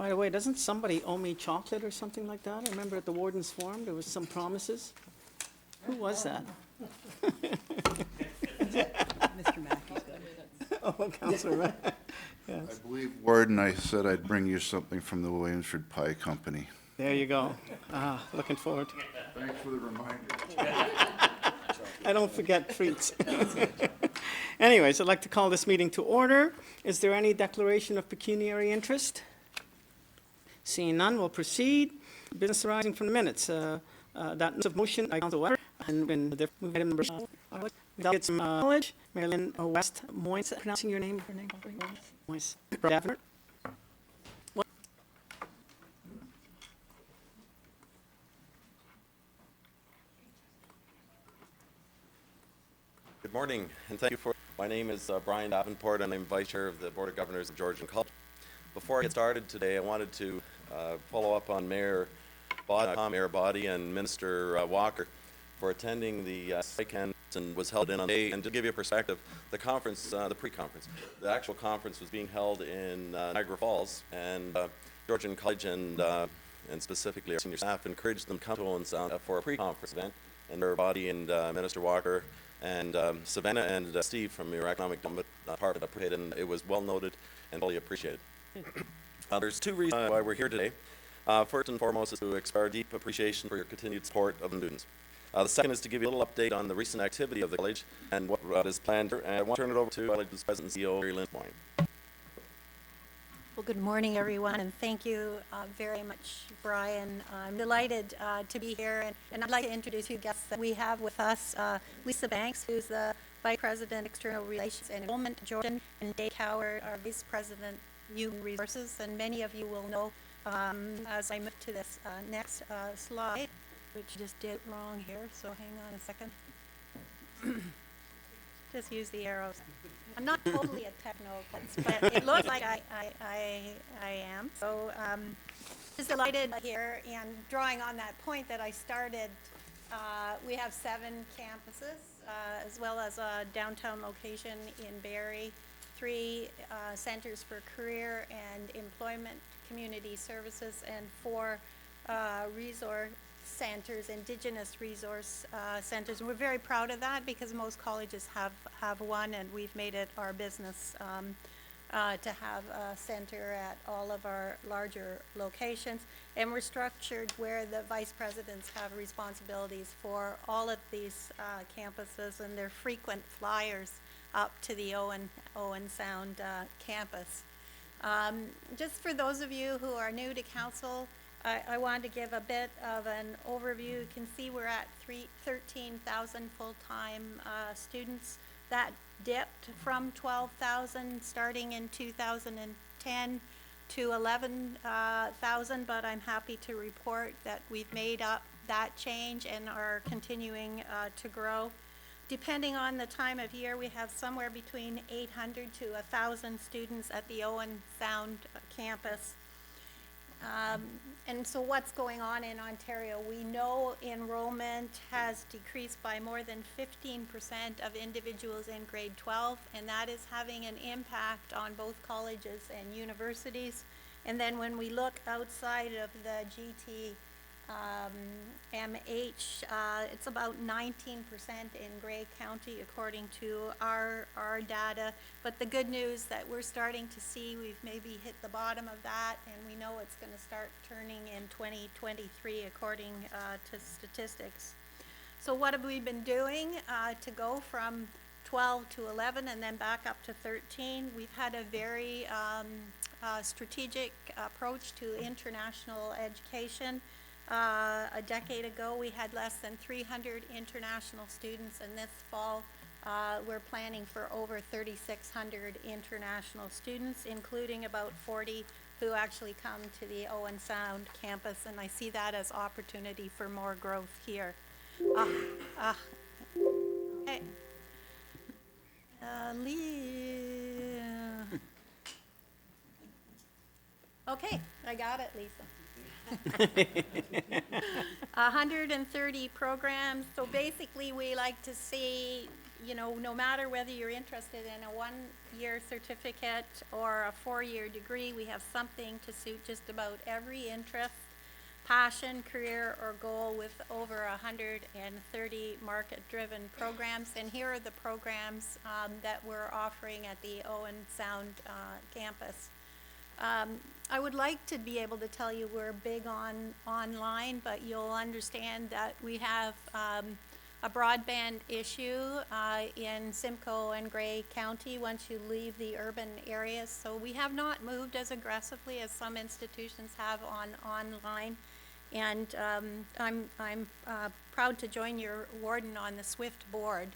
By the way, doesn't somebody owe me chocolate or something like that? I remember at the Warden's Forum, there was some promises. Who was that? Mr. Mackey's got it. Oh, Councillor Mack. I believe, Warden, I said I'd bring you something from the Williamsford Pie Company. There you go. Looking forward. Thanks for the reminder. I don't forget treats. Anyways, I'd like to call this meeting to order. Is there any declaration of pecuniary interest? Seeing none, we'll proceed. Business arising from the minutes. That notice of motion by Council Weber and when the item number without get some knowledge. Marilyn West Moyes, pronouncing your name? Moyes. Davenport. Good morning, and thank you for. My name is Brian Davenport, and I'm Vice Chair of the Board of Governors of Georgian College. Before I get started today, I wanted to follow up on Mayor Boddy and Minister Walker for attending the SICAN and was held in on May. And to give you a perspective, the conference, the pre-conference, the actual conference was being held in Niagara Falls, and Georgian College and specifically our senior staff encouraged them to come to Owen Sound for a pre-conference event. And Mayor Boddy and Minister Walker and Savannah and Steve from your economic department participated, and it was well noted and fully appreciated. There's two reasons why we're here today. First and foremost is to express our deep appreciation for your continued support of the students. The second is to give you a little update on the recent activity of the college and what is planned. And I want to turn it over to college's President and CEO, Mary Lynn Moyne. Well, good morning, everyone, and thank you very much, Brian. I'm delighted to be here, and I'd like to introduce two guests that we have with us. Lisa Banks, who's the Vice President, External Relations and Enrollment at Georgian, and Dave Coward, our Vice President, Human Resources. And many of you will know, as I move to this next slide, which I just did wrong here, so hang on a second. Just use the arrows. I'm not totally a techno, but it looks like I am. So just delighted here, and drawing on that point that I started, we have 7 campuses, as well as a downtown location in Barrie, 3 centers for career and employment community services, and 4 resource centers, Indigenous resource centers. And we're very proud of that because most colleges have one, and we've made it our business to have a center at all of our larger locations. And we're structured where the vice presidents have responsibilities for all of these campuses, and they're frequent flyers up to the Owen Sound campus. Just for those of you who are new to council, I wanted to give a bit of an overview. You can see we're at 13,000 full-time students. That dipped from 12,000 starting in 2010 to 11,000, but I'm happy to report that we've made up that change and are continuing to grow. Depending on the time of year, we have somewhere between 800 to 1,000 students at the Owen Sound campus. And so what's going on in Ontario? We know enrollment has decreased by more than 15% of individuals in grade 12, and that is having an impact on both colleges and universities. And then when we look outside of the GTMH, it's about 19% in Grey County according to our data. But the good news that we're starting to see, we've maybe hit the bottom of that, and we know it's going to start turning in 2023 according to statistics. So what have we been doing to go from 12 to 11 and then back up to 13? We've had a very strategic approach to international education. A decade ago, we had less than 300 international students, and this fall we're planning for over 3,600 international students, including about 40 who actually come to the Owen Sound campus, and I see that as opportunity for more growth here. Okay. Okay, I got it, Lisa. 130 programs. So basically we like to see you know, no matter whether you're interested in a one-year certificate or a four-year degree, we have something to suit just about every interest, passion, career, or goal with over 130 market-driven programs. And here are the programs that we're offering at the Owen Sound campus. I would like to be able to tell you we're big on online, but you'll understand that we have a broadband issue in Simcoe and Grey County once you leave the urban areas. So we have not moved as aggressively as some institutions have on online. And I'm proud to join your warden on the SWIFT board.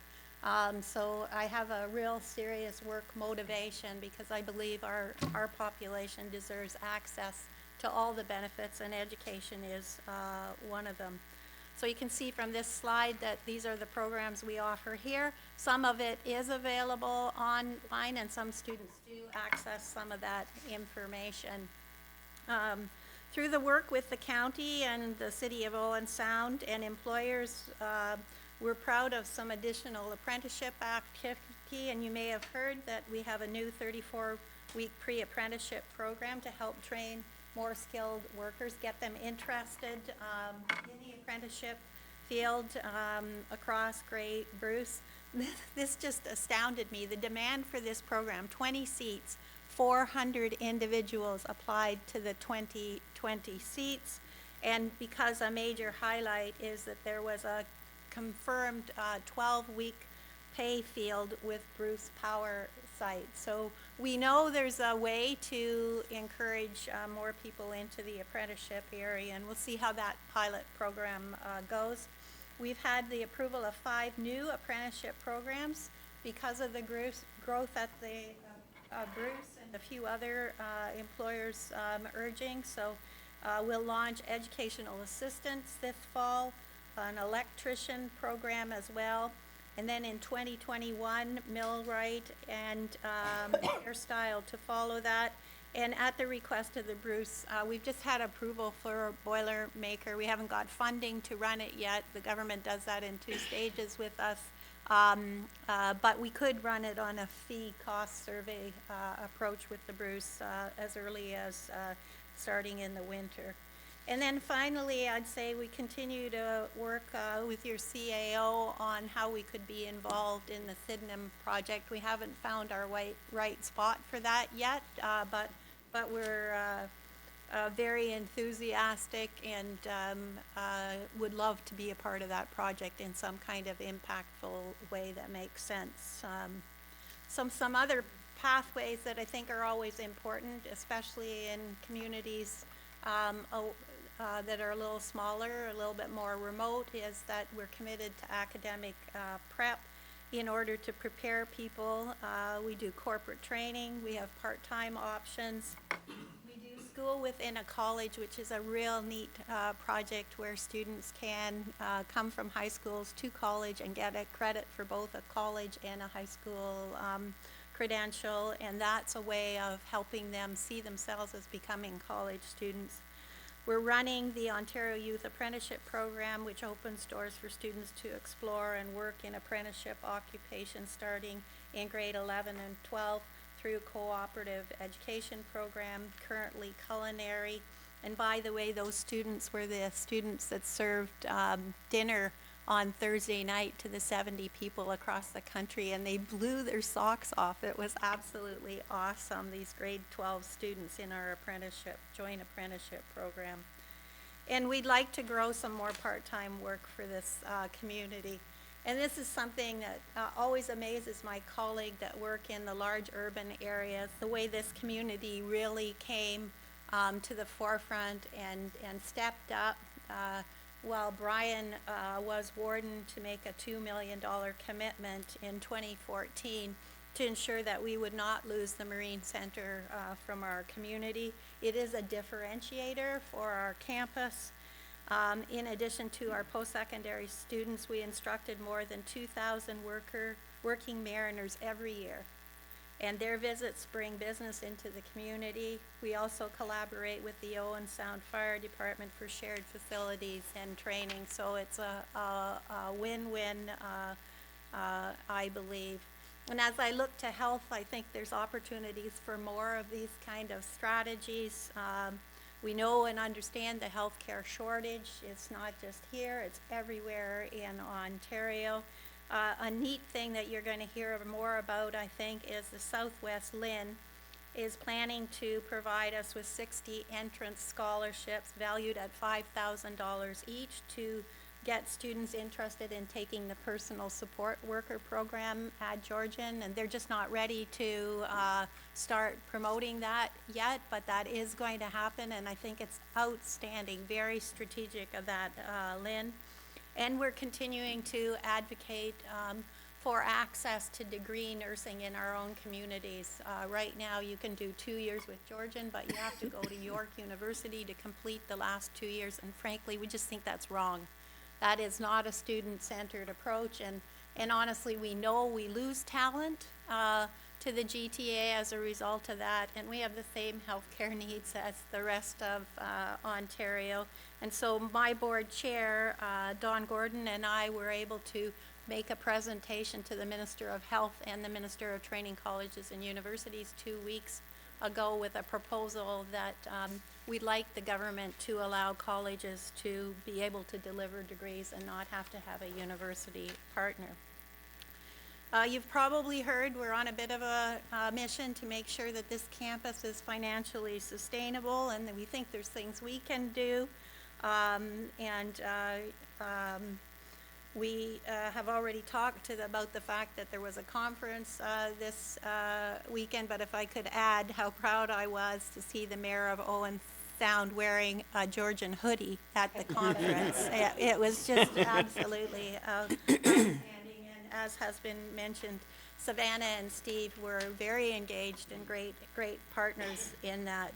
So I have a real serious work motivation because I believe our population deserves access to all the benefits, and education is one of them. So you can see from this slide that these are the programs we offer here. Some of it is available online, and some students do access some of that information. Through the work with the county and the city of Owen Sound and employers, we're proud of some additional apprenticeship activity, and you may have heard that we have a new 34-week pre-apprenticeship program to help train more skilled workers, get them interested in the apprenticeship field across Grey Bruce. This just astounded me. The demand for this program, 20 seats, 400 individuals applied to the 20 seats, and because a major highlight is that there was a confirmed 12-week pay field with Bruce Power site. So we know there's a way to encourage more people into the apprenticeship area, and we'll see how that pilot program goes. We've had the approval of 5 new apprenticeship programs because of the growth at the Bruce and a few other employers urging. So we'll launch educational assistance this fall, an electrician program as well, and then in 2021, millwright and hairstyle to follow that. And at the request of the Bruce, we've just had approval for a Boilermaker. We haven't got funding to run it yet. The government does that in 2 stages with us. But we could run it on a fee cost survey approach with the Bruce as early as starting in the winter. And then finally, I'd say we continue to work with your CAO on how we could be involved in the Sydenham project. We haven't found our right spot for that yet, but we're very enthusiastic and would love to be a part of that project in some kind of impactful way that makes sense. Some other pathways that I think are always important, especially in communities that are a little smaller, a little bit more remote, is that we're committed to academic prep in order to prepare people. We do corporate training, we have part-time options. We do school within a college, which is a real neat project where students can come from high schools to college and get a credit for both a college and a high school credential, and that's a way of helping them see themselves as becoming college students. We're running the Ontario Youth Apprenticeship Program, which opens doors for students to explore and work in apprenticeship occupations starting in grade 11 and 12 through cooperative education program, currently culinary. And by the way, those students were the students that served dinner on Thursday night to the 70 people across the country, and they blew their socks off. It was absolutely awesome, these grade 12 students in our joint apprenticeship program. And we'd like to grow some more part-time work for this community. And this is something that always amazes my colleague that work in the large urban areas, the way this community really came to the forefront and stepped up. While Brian was warden, to make a $2 million commitment in 2014 to ensure that we would not lose the Marine Center from our community. It is a differentiator for our campus. In addition to our post-secondary students, we instructed more than 2,000 working mariners every year. And their visits bring business into the community. We also collaborate with the Owen Sound Fire Department for shared facilities and training. So it's a win-win I believe. And as I look to health, I think there's opportunities for more of these kind of strategies. We know and understand the healthcare shortage. It's not just here, it's everywhere in Ontario. A neat thing that you're going to hear more about, I think, is the Southwest LHIN is planning to provide us with 60 entrance scholarships valued at $5,000 each to get students interested in taking the personal support worker program at Georgian, and they're just not ready to start promoting that yet, but that is going to happen, and I think it's outstanding, very strategic of that, Lynn. And we're continuing to advocate for access to degree nursing in our own communities. Right now, you can do 2 years with Georgian, but you have to go to York University to complete the last 2 years, and frankly, we just think that's wrong. That is not a student-centered approach, and honestly, we know we lose talent to the GTA as a result of that, and we have the same healthcare needs as the rest of Ontario. And so my board chair, Don Gordon, and I were able to make a presentation to the Minister of Health and the Minister of Training Colleges and Universities 2 weeks ago with a proposal that we'd like the government to allow colleges to be able to deliver degrees and not have to have a university partner. You've probably heard we're on a bit of a mission to make sure that this campus is financially sustainable, and that we think there's things we can do. We have already talked about the fact that there was a conference this weekend, but if I could add how proud I was to see the mayor of Owen Sound wearing a Georgian hoodie at the conference. It was just absolutely outstanding. And as has been mentioned, Savannah and Steve were very engaged and great partners in that.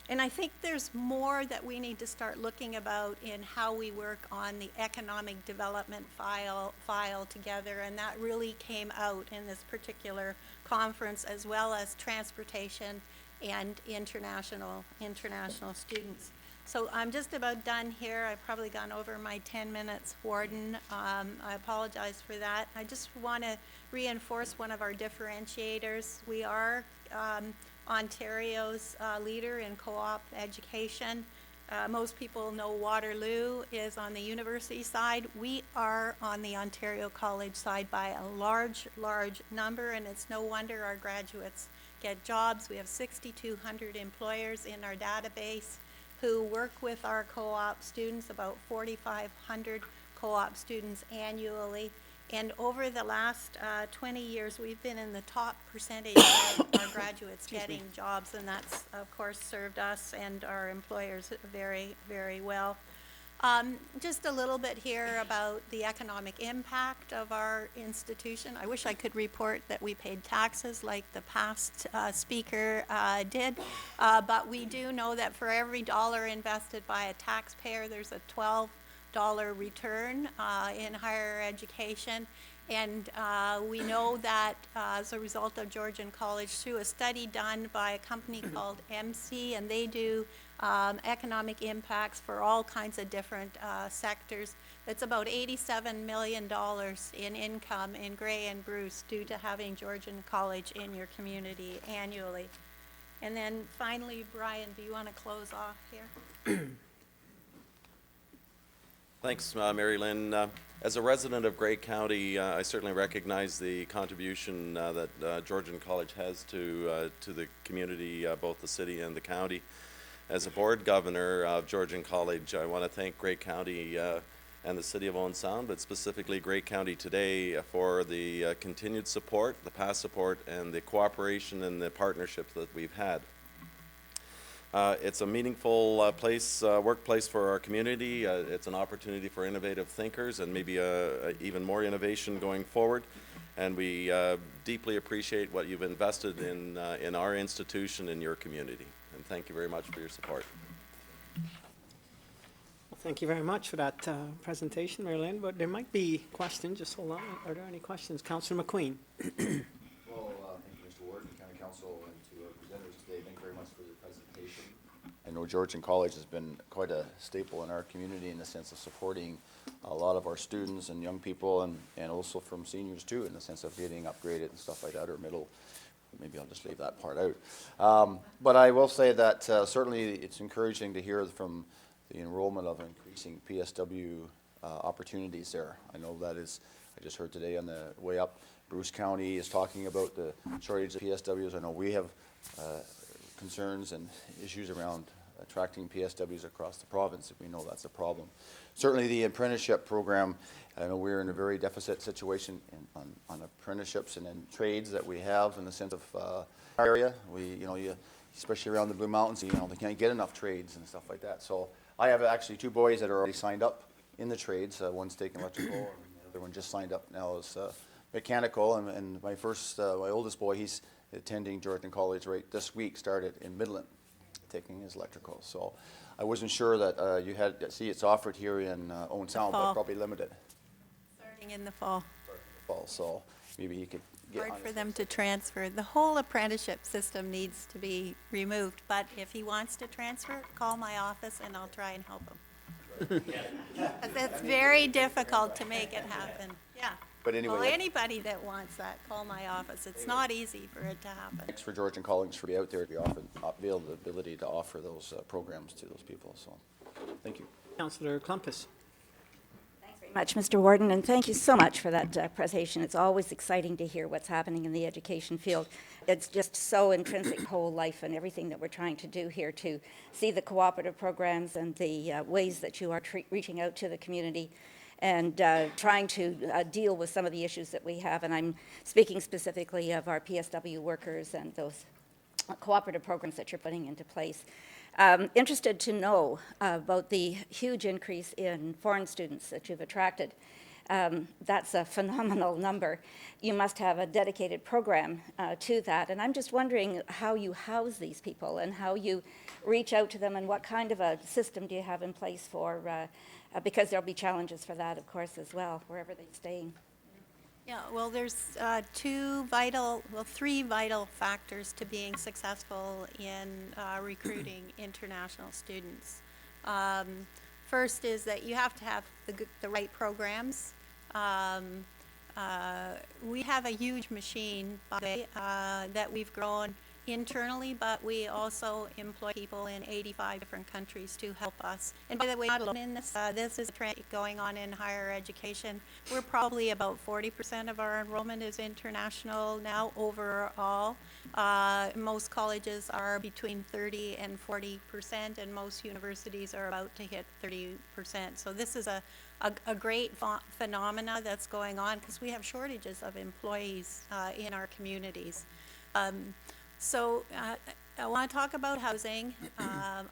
And I think there's more that we need to start looking about in how we work on the economic development file together, and that really came out in this particular conference, as well as transportation and international students. So I'm just about done here. I've probably gone over my 10 minutes, Warden. I apologize for that. I just want to reinforce one of our differentiators. We are Ontario's leader in co-op education. Most people know Waterloo is on the university side. We are on the Ontario College side by a large number, and it's no wonder our graduates get jobs. We have 6,200 employers in our database who work with our co-op students, about 4,500 co-op students annually. And over the last 20 years, we've been in the top percentage of our graduates getting jobs, and that's, of course, served us and our employers very, very well. Just a little bit here about the economic impact of our institution. I wish I could report that we paid taxes like the past speaker did, but we do know that for every dollar invested by a taxpayer, there's a $12 return in higher education. And we know that as a result of Georgian College, through a study done by a company called MC, and they do economic impacts for all kinds of different sectors, it's about $87 million in income in Grey and Bruce due to having Georgian College in your community annually. And then finally, Brian, do you want to close off here? Thanks, Mary Lynn. As a resident of Grey County, I certainly recognize the contribution that Georgian College has to the community, both the city and the county. As a board governor of Georgian College, I want to thank Grey County and the city of Owen Sound, but specifically Grey County today for the continued support, the past support, and the cooperation and the partnerships that we've had. It's a meaningful workplace for our community. It's an opportunity for innovative thinkers and maybe even more innovation going forward. And we deeply appreciate what you've invested in our institution and your community. And thank you very much for your support. Well, thank you very much for that presentation, Mary Lynn, but there might be questions. Just hold on. Are there any questions? Councillor McQueen. Well, thank you, Mr. Ward, County Council, and to our presenters today. Thank you very much for the presentation. And know Georgian College has been quite a staple in our community in the sense of supporting a lot of our students and young people, and also from seniors too, in the sense of getting upgraded and stuff like that, or middle. Maybe I'll just leave that part out. But I will say that certainly it's encouraging to hear from the enrollment of increasing PSW opportunities there. I know that is, I just heard today on the way up, Bruce County is talking about the shortage of PSWs. I know we have concerns and issues around attracting PSWs across the province. We know that's a problem. Certainly the apprenticeship program, I know we're in a very deficit situation on apprenticeships and in trades that we have in the sense of area. Especially around the Blue Mountains, they can't get enough trades and stuff like that. So I have actually 2 boys that are already signed up in the trades. One's taking electrical, and the other one just signed up now as mechanical. And my oldest boy, he's attending Georgian College right this week, started in Midland, taking his electrical. So I wasn't sure that you had, it's offered here in Owen Sound, but fall. probably limited. Starting in the fall. So maybe he could get on Hard for his them to transfer. The whole apprenticeship system needs to be removed, but if he wants to transfer, call my office and I'll try and help him. 'Cause it's very difficult to make it happen, yeah. But anyway, Well, that- anybody that wants that, call my office. It's not easy for it to happen. Thanks for Georgian College for being out there to be able the ability to offer those programs to those people. So, thank you. Councillor Klumpus. Thanks very much, Mr. Warden, and thank you so much for that presentation. It's always exciting to hear what's happening in the education field. It's just so intrinsic to whole life and everything that we're trying to do here to see the cooperative programs and the ways that you are reaching out to the community and trying to deal with some of the issues that we have. And I'm speaking specifically of our PSW workers and those cooperative programs that you're putting into place. Interested to know about the huge increase in foreign students that you've attracted. That's a phenomenal number. You must have a dedicated program to that. And I'm just wondering how you house these people and how you reach out to them and what kind of a system do you have in place for, because there'll be challenges for that, of course, as well, wherever they're staying. Yeah, well, there's 3 vital factors to being successful in recruiting international students. First is that you have to have the right programs. We have a huge machine, by the way, that we've grown internally, but we also employ people in 85 different countries to help us. And by the way, not alone in this, this is a trend going on in higher education. We're probably about 40% of our enrollment is international now overall. Most colleges are between 30 and 40%, and most universities are about to hit 30%. So this is a great phenomena that's going on because we have shortages of employees in our communities. So I want to talk about housing.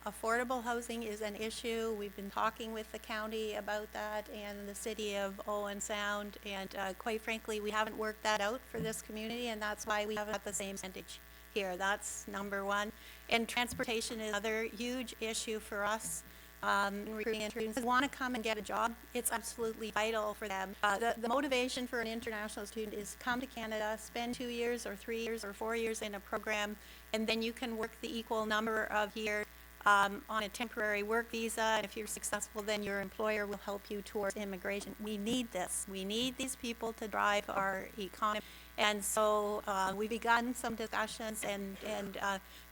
Affordable housing is an issue. We've been talking with the county about that and the city of Owen Sound, and quite frankly, we haven't worked that out for this community, and that's why we haven't got the same percentage here. That's number one. And transportation is another huge issue for us. Recruiting students who want to come and get a job, it's absolutely vital for them. The motivation for an international student is come to Canada, spend 2 years or 3 years or 4 years in a program, and then you can work the equal number of years on a temporary work visa. And if you're successful, then your employer will help you towards immigration. We need this. We need these people to drive our economy. And so we've begun some discussions, and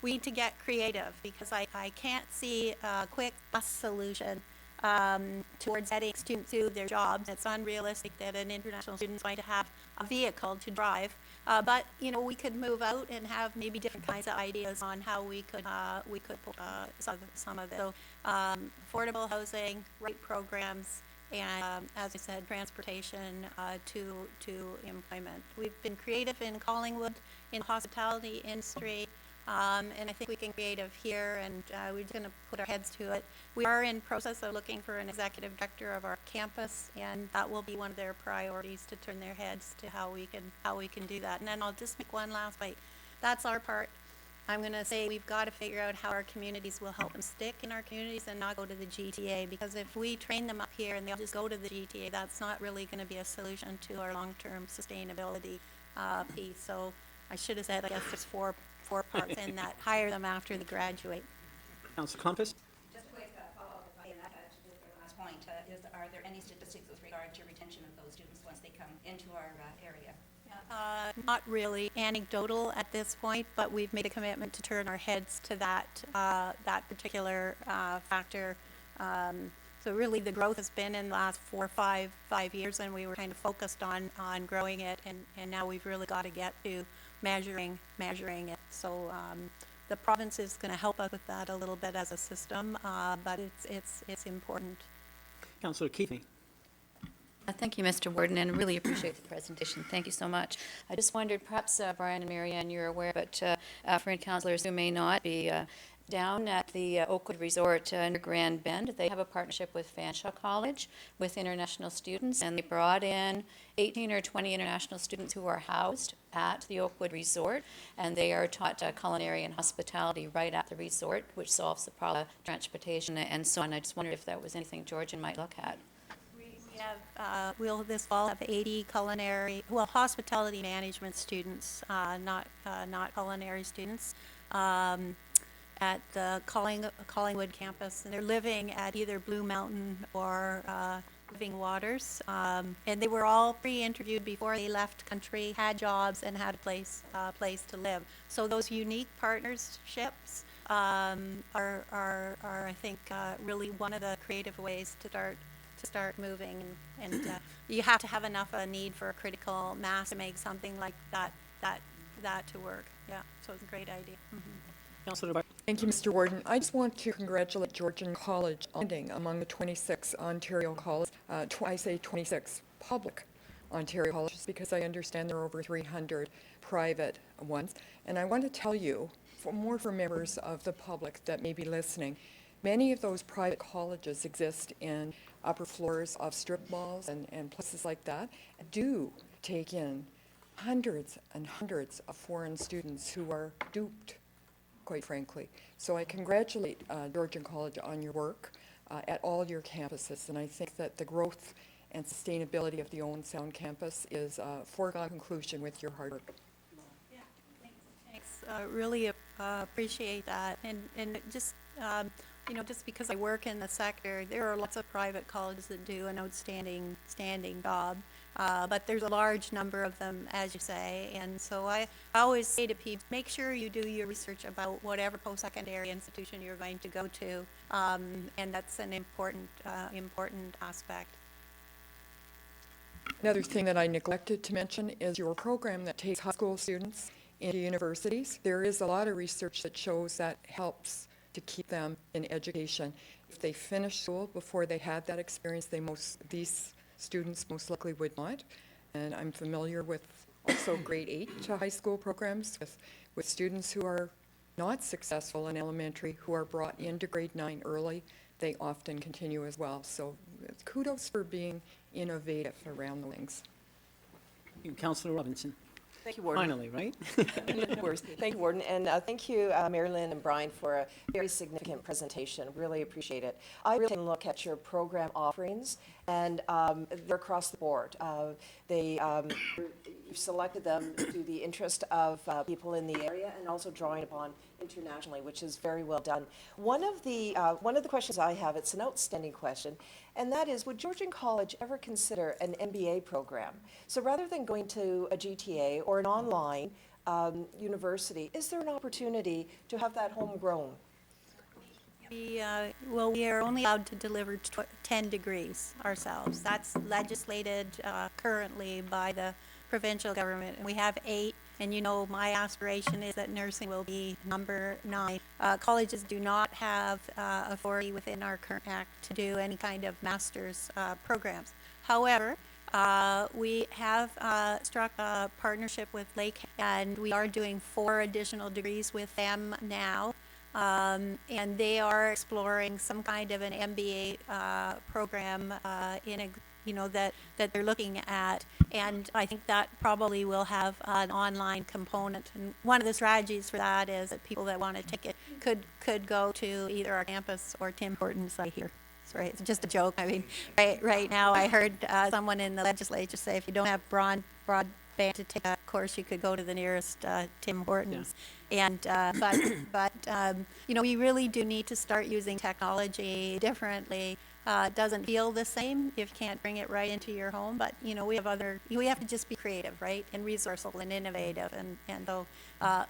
we need to get creative because I can't see a quick bus solution towards getting students to their jobs. It's unrealistic that an international student is going to have a vehicle to drive. But we could move out and have maybe different kinds of ideas on how we could some of it. So affordable housing, right programs, and as I said, transportation to employment. We've been creative in Collingwood, in the hospitality industry, and I think we can be creative here, and we're just going to put our heads to it. We are in process of looking for an executive director of our campus, and that will be one of their priorities, to turn their heads to how we can do that. And then I'll just make one last bite. That's our part. I'm going to say we've got to figure out how our communities will help them stick in our communities and not go to the GTA, because if we train them up here and they'll just go to the GTA, that's not really going to be a solution to our long-term sustainability piece. So I should have said, I guess there's four parts in that. Hire them after they graduate. Councillor Clumpus? Just a quick follow-up, if I can add to your last point, are there any statistics with regard to retention of those students once they come into our area? Not really anecdotal at this point, but we've made a commitment to turn our heads to that particular factor. So really, the growth has been in the last 4 or 5 years, and we were kind of focused on growing it, and now we've really got to get to measuring it. So the province is going to help us with that a little bit as a system, but it's important. Councillor Keithney? Thank you, Mr. Warden, and really appreciate the presentation. Thank you so much. I just wondered, perhaps Brian and Marianne, you're aware, but for councillors who may not be, down at the Oakwood Resort near Grand Bend, they have a partnership with Fanshawe College with international students, and they brought in 18 or 20 international students who are housed at the Oakwood Resort, and they are taught culinary and hospitality right at the resort, which solves the problem of transportation and so on. I just wondered if that was anything Georgian might look at. We have, we'll this fall have 80 hospitality management students, not culinary students, at the Collingwood campus, and they're living at either Blue Mountain or Living Waters, and they were all pre-interviewed before they left country, had jobs, and had a place to live. So those unique partnerships are I think really one of the creative ways to start moving, and you have to have enough of a need for a critical mass to make something like that to work. Yeah, so it's a great idea. Mm-hmm. Councillor Bar- Thank you, Mr. Warden. I just want to congratulate Georgian College on being among the 26 Ontario colleges, I say 26 public Ontario colleges, because I understand there are over 300 private ones. And I want to tell you, for members of the public that may be listening, many of those private colleges exist in upper floors of strip malls and places like that, do take in hundreds and hundreds of foreign students who are duped, quite frankly. So I congratulate Georgian College on your work at all your campuses, and I think that the growth and sustainability of the Owen Sound campus is a foregone conclusion with your hard work. Yeah, thanks. Really appreciate that, and just just because I work in the sector, there are lots of private colleges that do an outstanding job. But there's a large number of them, as you say, and so I always say to people, make sure you do your research about whatever post-secondary institution you're going to go to, and that's an important aspect. Another thing that I neglected to mention is your program that takes high school students into universities. There is a lot of research that shows that helps to keep them in education. If they finish school before they had that experience, these students most likely would not. And I'm familiar with also grade 8 to high school programs with students who are not successful in elementary, who are brought into grade 9 early. They often continue as well. So kudos for being innovative around the things. Councillor Robinson? Thank you, Warden. Finally, right? No worries. Thank you, Warden. And thank you, Mary Lynn and Brian, for a very significant presentation. Really appreciate it. I really take a look at your program offerings, and they're across the board. You've selected them to the interest of people in the area and also drawing upon internationally, which is very well done. One of the questions I have, it's an outstanding question, and that is, would Georgian College ever consider an MBA program? So rather than going to a GTA or an online university, is there an opportunity to have that homegrown? We are only allowed to deliver 10 degrees ourselves. That's legislated currently by the provincial government, and we have 8. And my aspiration is that nursing will be number 9. Colleges do not have authority within our current act to do any kind of master's programs. However, we have struck a partnership with Lake, and we are doing 4 additional degrees with them now. And they are exploring some kind of an MBA program that they're looking at, and I think that probably will have an online component. And one of the strategies for that is that people that want to take it could go to either our campus or Tim Hortons site here. Sorry, it's just a joke. I mean, right now I heard someone in the legislature say if you don't have broadband to take a course, you could go to the nearest Tim Hortons. And, you know, we really do need to start using technology differently. It doesn't feel the same if you can't bring it right into your home, but, you know, we have to just be creative, right, and resourceful and innovative, and so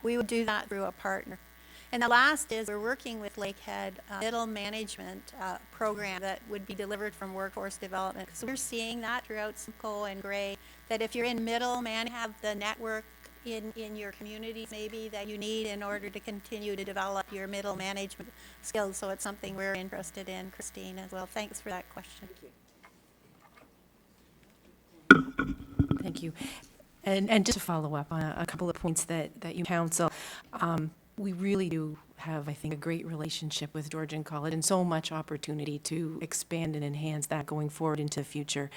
we would do that through a partner. And the last is we're working with Lakehead middle management program that would be delivered from workforce development. So we're seeing that throughout Simcoe and Gray, that if you're in middle man, have the network in your communities maybe that you need in order to continue to develop your middle management skills. So it's something we're interested in, Christine, as well. Thanks for that question. Thank you. And just to follow up on a couple of points that you counsel, we really do have, I think, a great relationship with Georgian College and so much opportunity to expand and enhance that going forward into the future.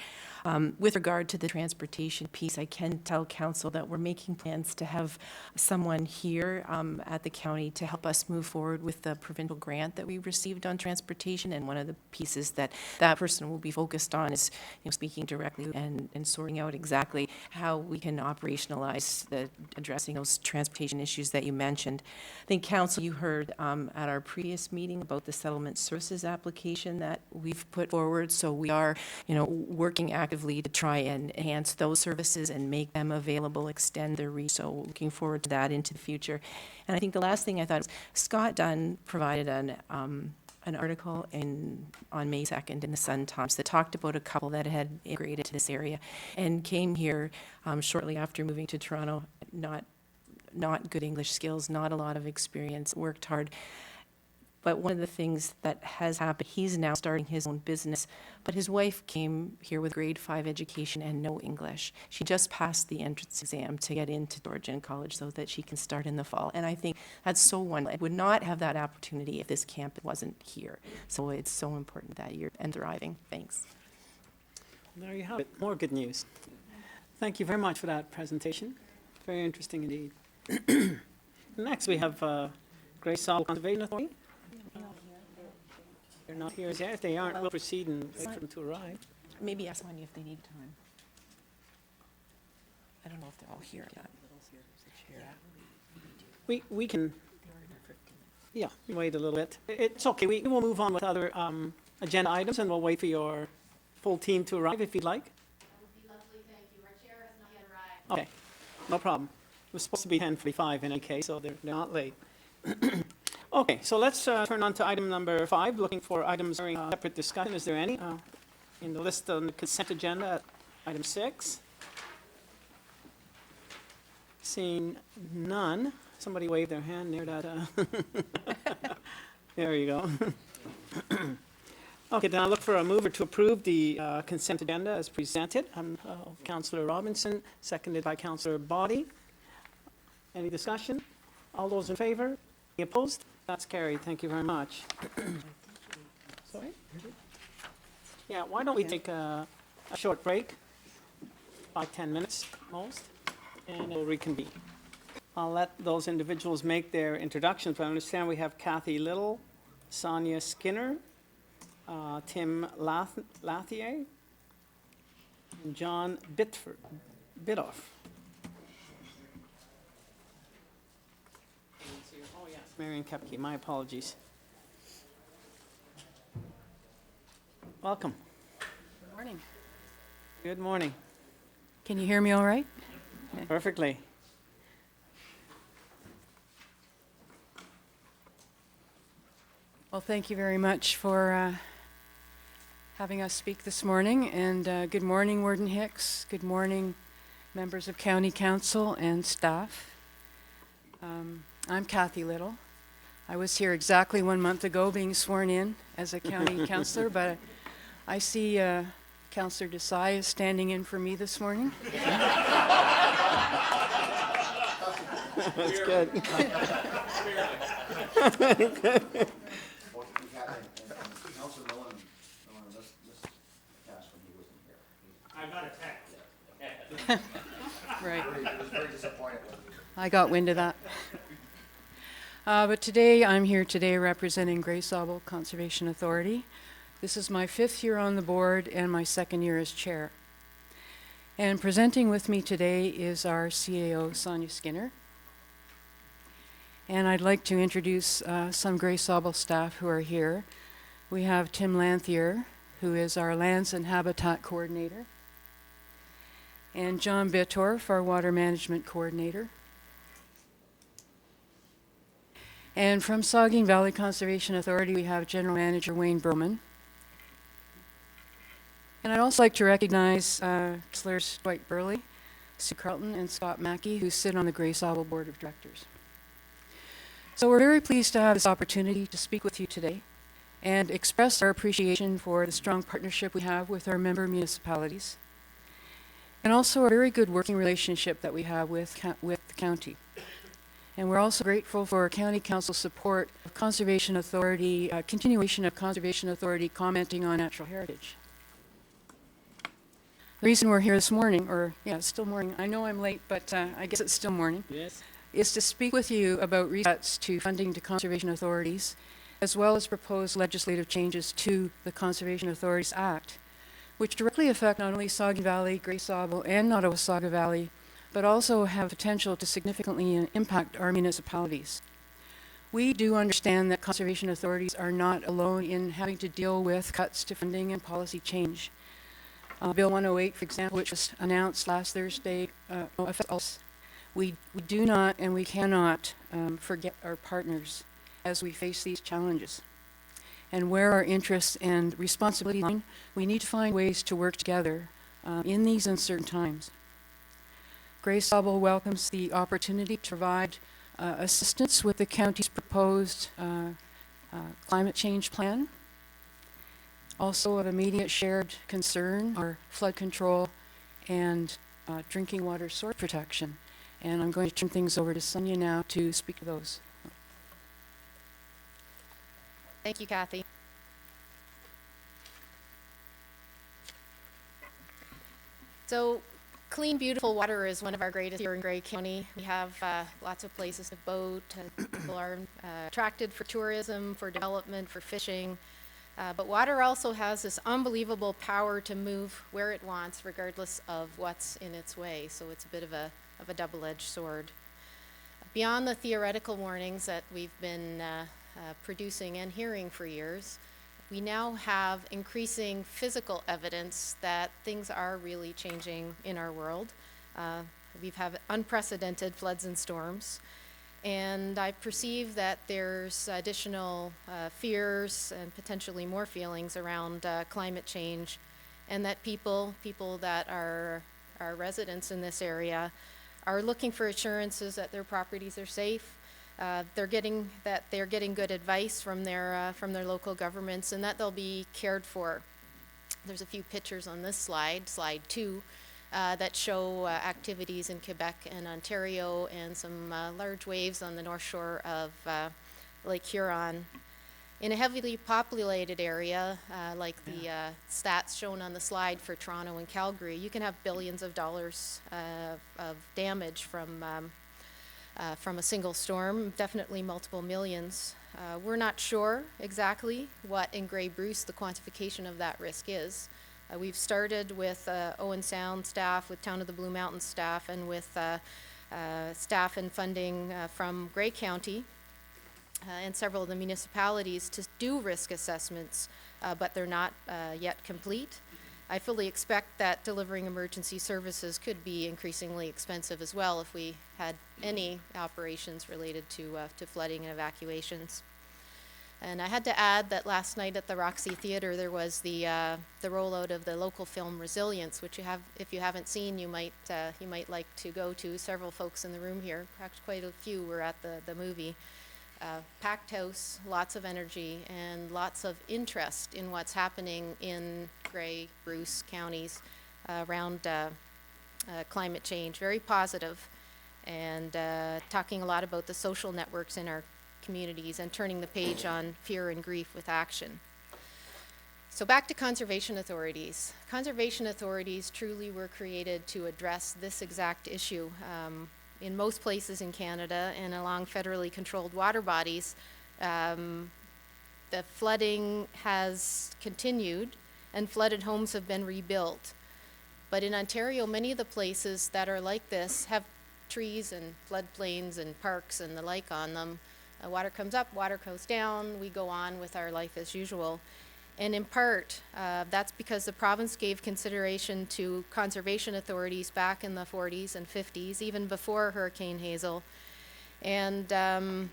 With regard to the transportation piece, I can tell council that we're making plans to have someone here at the county to help us move forward with the provincial grant that we received on transportation. And one of the pieces that person will be focused on is, you know, speaking directly and sorting out exactly how we can operationalize addressing those transportation issues that you mentioned. I think council, you heard at our previous meeting about the settlement services application that we've put forward. So we are, you know, working actively to try and enhance those services and make them available, extend their reach. So looking forward to that into the future. And I think the last thing I thought was Scott Dunn provided an article on May 2nd in the Sun-Times that talked about a couple that had immigrated to this area and came here shortly after moving to Toronto, not good English skills, not a lot of experience, worked hard. But one of the things that has happened, he's now starting his own business, but his wife came here with grade 5 education and no English. She just passed the entrance exam to get into Georgian College so that she can start in the fall. And I think that's so wonderful. I would not have that opportunity if this campus wasn't here. So it's so important that you're thriving. Thanks. There you have it. More good news. Thank you very much for that presentation. Very interesting indeed. Next, we have Grace Sauble Conservation Authority. They're not here as yet. If they aren't, we'll proceed and wait for them to arrive. Maybe ask Wendy if they need time. I don't know if they're all here yet. We can, yeah, wait a little bit. It's okay. We will move on with other agenda items, and we'll wait for your full team to arrive if you'd like. That would be lovely, thank you. Our chair has not yet arrived. Okay, no problem. It was supposed to be 10:45 in any case, so they're not late. Okay, so let's turn on to item number 5, looking for items during separate discussion. Is there any in the list on the consent agenda, item 6? Seeing none. Somebody waved their hand there. There you go. Okay, then I'll look for a mover to approve the consent agenda as presented. Councillor Robinson, seconded by Councillor Boddy. Any discussion? All those in favor? Any opposed? That's carried. Thank you very much. Sorry? Yeah, why don't we take a short break, 5-10 minutes most, and we'll reconvene. I'll let those individuals make their introductions, but I understand we have Kathy Little, Sonia Skinner, Tim Lathier, and John Bidoff. Oh, yes, Marion Kepke, my apologies. Welcome. Good morning. Good morning. Can you hear me all right? Perfectly. Well, thank you very much for having us speak this morning. And good morning, Warden Hicks. Good morning, members of County Council and staff. I'm Kathy Little. I was here exactly 1 month ago being sworn in as a county councillor, but I see Councillor Desai is standing in for me this morning. That's good. I got a text. Right. I got wind of that. But today, I'm here today representing Grace Sauble Conservation Authority. This is my 5th year on the board and my 2nd year as chair. And presenting with me today is our CAO, Sonia Skinner. And I'd like to introduce some Grey Sauble staff who are here. We have Tim Lanthier, who is our Lands and Habitat Coordinator, and John Bittorf, our Water Management Coordinator. And from Saugeen Valley Conservation Authority, we have General Manager Wayne Broman. And I'd also like to recognize Councillors Dwight Burley, Sue Carlton, and Scott Mackey, who sit on the Grey Sauble Board of Directors. So we're very pleased to have this opportunity to speak with you today and express our appreciation for the strong partnership we have with our member municipalities, and also a very good working relationship that we have with the county. And we're also grateful for County Council support of Conservation Authority, continuation of Conservation Authority commenting on natural heritage. The reason we're here this morning, it's still morning. I know I'm late, but I guess it's still morning. Yes. Is to speak with you about resets to funding to conservation authorities, as well as proposed legislative changes to the Conservation Authorities Act, which directly affect not only Saugeen Valley, Grey Sauble, and Nottawasaga Valley, but also have potential to significantly impact our municipalities. We do understand that conservation authorities are not alone in having to deal with cuts to funding and policy change. Bill 108, for example, which was announced last Thursday, affects us. We do not and we cannot forget our partners as we face these challenges. And where our interests and responsibility lie, we need to find ways to work together in these uncertain times. Grey Sauble welcomes the opportunity to provide assistance with the county's proposed climate change plan. Also of immediate shared concern are flood control and drinking water source protection. And I'm going to turn things over to Sonia now to speak to those. Thank you, Kathy. So, clean, beautiful water is one of our greatest here in Grey County. We have lots of places to boat. People are attracted for tourism, for development, for fishing. But water also has this unbelievable power to move where it wants, regardless of what's in its way. So it's a bit of a double-edged sword. Beyond the theoretical warnings that we've been producing and hearing for years, we now have increasing physical evidence that things are really changing in our world. We've had unprecedented floods and storms. And I perceive that there's additional fears and potentially more feelings around climate change, and that people that are residents in this area are looking for assurances that their properties are safe. They're getting good advice from their local governments, and that they'll be cared for. There's a few pictures on this slide 2. That show activities in Quebec and Ontario, and some large waves on the north shore of Lake Huron. In a heavily populated area, like the stats shown on the slide for Toronto and Calgary, you can have billions of dollars of damage from a single storm, definitely multiple millions. We're not sure exactly what in Grey Bruce the quantification of that risk is. We've started with Owen Sound staff, with Town of the Blue Mountains staff, and with staff and funding from Grey County and several of the municipalities to do risk assessments, but they're not yet complete. I fully expect that delivering emergency services could be increasingly expensive as well if we had any operations related to flooding and evacuations. And I had to add that last night at the Roxy Theatre there was the rollout of the local film Resilience, which if you haven't seen, you might like to go to. Several folks in the room here, perhaps quite a few, were at the movie. Packed house, lots of energy, and lots of interest in what's happening in Grey, Bruce counties around climate change. Very positive, and talking a lot about the social networks in our communities and turning the page on fear and grief with action. So back to conservation authorities. Conservation authorities truly were created to address this exact issue. In most places in Canada and along federally controlled water bodies, the flooding has continued and flooded homes have been rebuilt. But in Ontario, many of the places that are like this have trees and floodplains and parks and the like on them. Water comes up, water goes down, we go on with our life as usual. And in part, that's because the province gave consideration to conservation authorities back in the 40s and 50s, even before Hurricane Hazel. And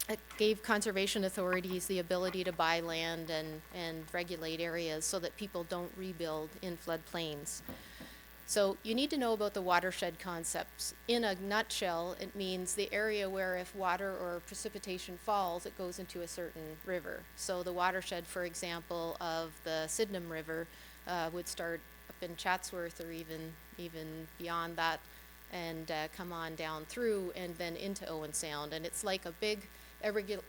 it gave conservation authorities the ability to buy land and regulate areas so that people don't rebuild in floodplains. So you need to know about the watershed concepts. In a nutshell, it means the area where if water or precipitation falls, it goes into a certain river. So the watershed, for example, of the Sydenham River would start up in Chatsworth or even beyond that and come on down through and then into Owen Sound. And it's like a big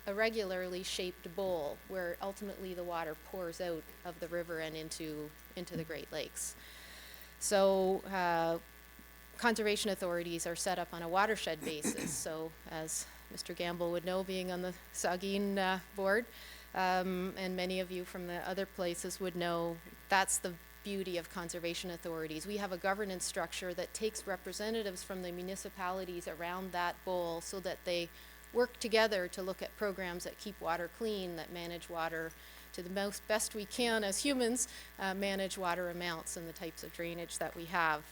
irregularly shaped bowl where ultimately the water pours out of the river and into the Great Lakes. So conservation authorities are set up on a watershed basis. So as Mr. Gamble would know, being on the Saugeen board, and many of you from the other places would know, that's the beauty of conservation authorities. We have a governance structure that takes representatives from the municipalities around that bowl so that they work together to look at programs that keep water clean, that manage water to the best we can as humans, manage water amounts and the types of drainage that we have.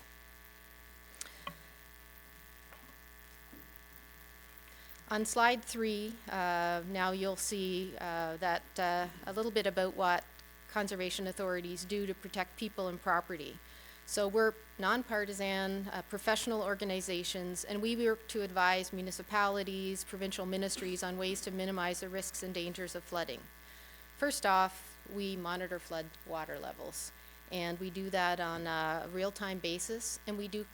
On slide 3, now you'll see that a little bit about what conservation authorities do to protect people and property. So we're nonpartisan, professional organizations, and we work to advise municipalities, provincial ministries on ways to minimize the risks and dangers of flooding. First off, we monitor flood water levels, and we do that on a real-time basis, and we do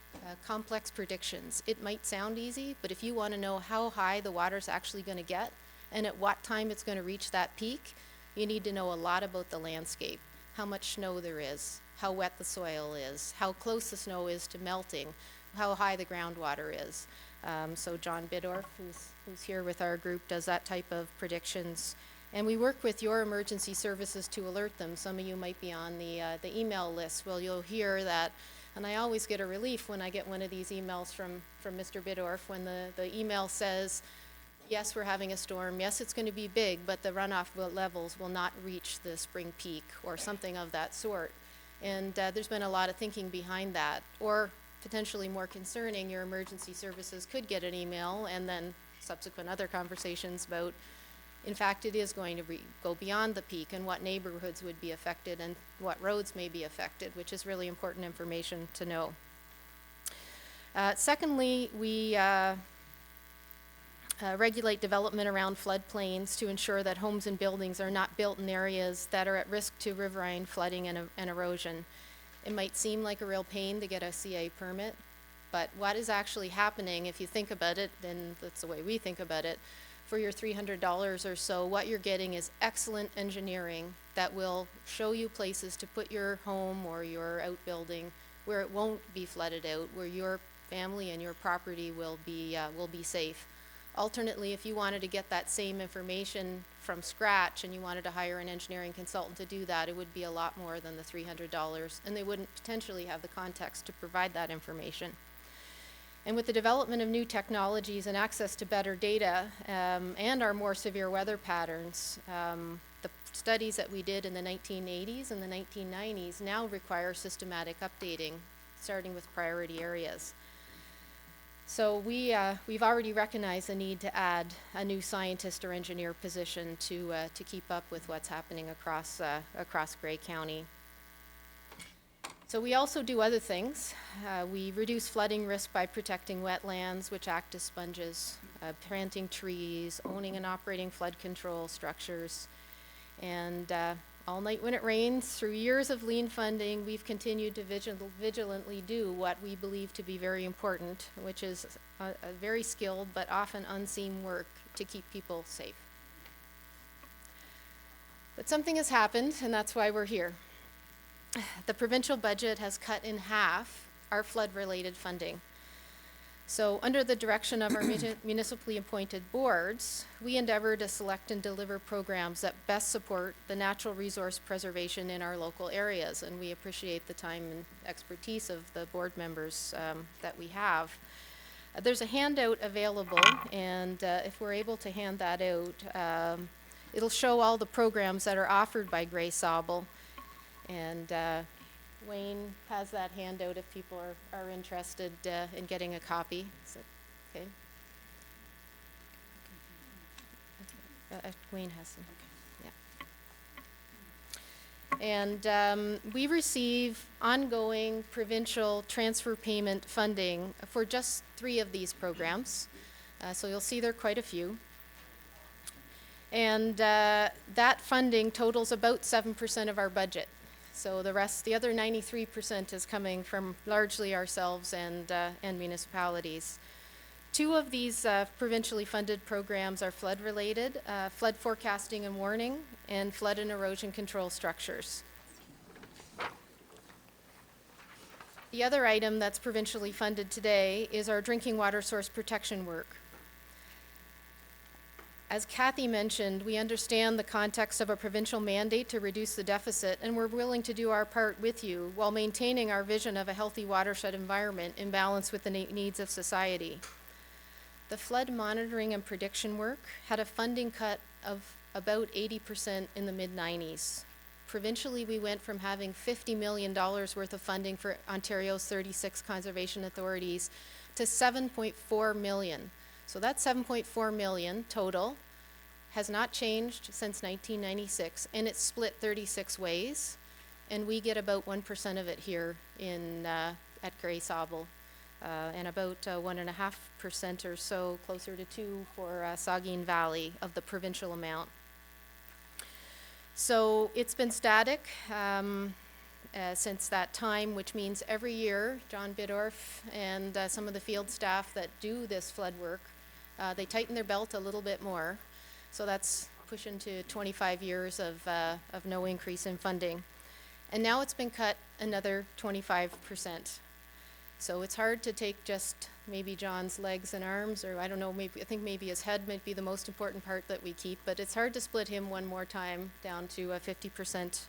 complex predictions. It might sound easy, but if you want to know how high the water's actually going to get and at what time it's going to reach that peak, you need to know a lot about the landscape, how much snow there is, how wet the soil is, how close the snow is to melting, how high the groundwater is. So John Bidorf, who's here with our group, does that type of predictions. And we work with your emergency services to alert them. Some of you might be on the email list. Well, you'll hear that, and I always get a relief when I get one of these emails from Mr. Bidorf when the email says, yes, we're having a storm, yes, it's going to be big, but the runoff levels will not reach the spring peak or something of that sort. And there's been a lot of thinking behind that. Or potentially more concerning, your emergency services could get an email and then subsequent other conversations about, in fact, it is going to go beyond the peak and what neighborhoods would be affected and what roads may be affected, which is really important information to know. Secondly, we regulate development around floodplains to ensure that homes and buildings are not built in areas that are at risk to riverine flooding and erosion. It might seem like a real pain to get a CA permit, but what is actually happening, if you think about it, and that's the way we think about it, for your $300 or so, what you're getting is excellent engineering that will show you places to put your home or your outbuilding where it won't be flooded out, where your family and your property will be safe. Alternately, if you wanted to get that same information from scratch and you wanted to hire an engineering consultant to do that, it would be a lot more than the $300, and they wouldn't potentially have the context to provide that information. And with the development of new technologies and access to better data and our more severe weather patterns, the studies that we did in the 1980s and the 1990s now require systematic updating, starting with priority areas. So we've already recognized the need to add a new scientist or engineer position to keep up with what's happening across Grey County. So we also do other things. We reduce flooding risk by protecting wetlands, which act as sponges, planting trees, owning and operating flood control structures. And all night when it rains, through years of lean funding, we've continued to vigilantly do what we believe to be very important, which is a very skilled but often unseen work to keep people safe. But something has happened, and that's why we're here. The provincial budget has cut in half our flood-related funding. So under the direction of our municipally appointed boards, we endeavor to select and deliver programs that best support the natural resource preservation in our local areas. And we appreciate the time and expertise of the board members that we have. There's a handout available, and if we're able to hand that out, it'll show all the programs that are offered by Gray Sauble. And Wayne has that handout if people are interested in getting a copy. Is that okay? Wayne has some. Yeah. And we receive ongoing provincial transfer payment funding for just 3 of these programs. So you'll see there are quite a few. And that funding totals about 7% of our budget. So the other 93% is coming from largely ourselves and municipalities. 2 of these provincially funded programs are flood-related, flood forecasting and warning, and flood and erosion control structures. The other item that's provincially funded today is our drinking water source protection work. As Kathy mentioned, we understand the context of a provincial mandate to reduce the deficit, and we're willing to do our part with you while maintaining our vision of a healthy watershed environment in balance with the needs of society. The flood monitoring and prediction work had a funding cut of about 80% in the mid-90s. Provincially, we went from having $50 million worth of funding for Ontario's 36 conservation authorities to $7.4 million. So that $7.4 million total has not changed since 1996, and it's split 36 ways, and we get about 1% of it here at Gray Sauble, and about 1.5% or so, closer to 2% for Saugeen Valley of the provincial amount. So it's been static since that time, which means every year, John Bidorf and some of the field staff that do this flood work, they tighten their belt a little bit more. So that's pushing to 25 years of no increase in funding. And now it's been cut another 25%. So it's hard to take just maybe John's legs and arms, or I don't know, I think maybe his head might be the most important part that we keep, but it's hard to split him one more time down to 50%.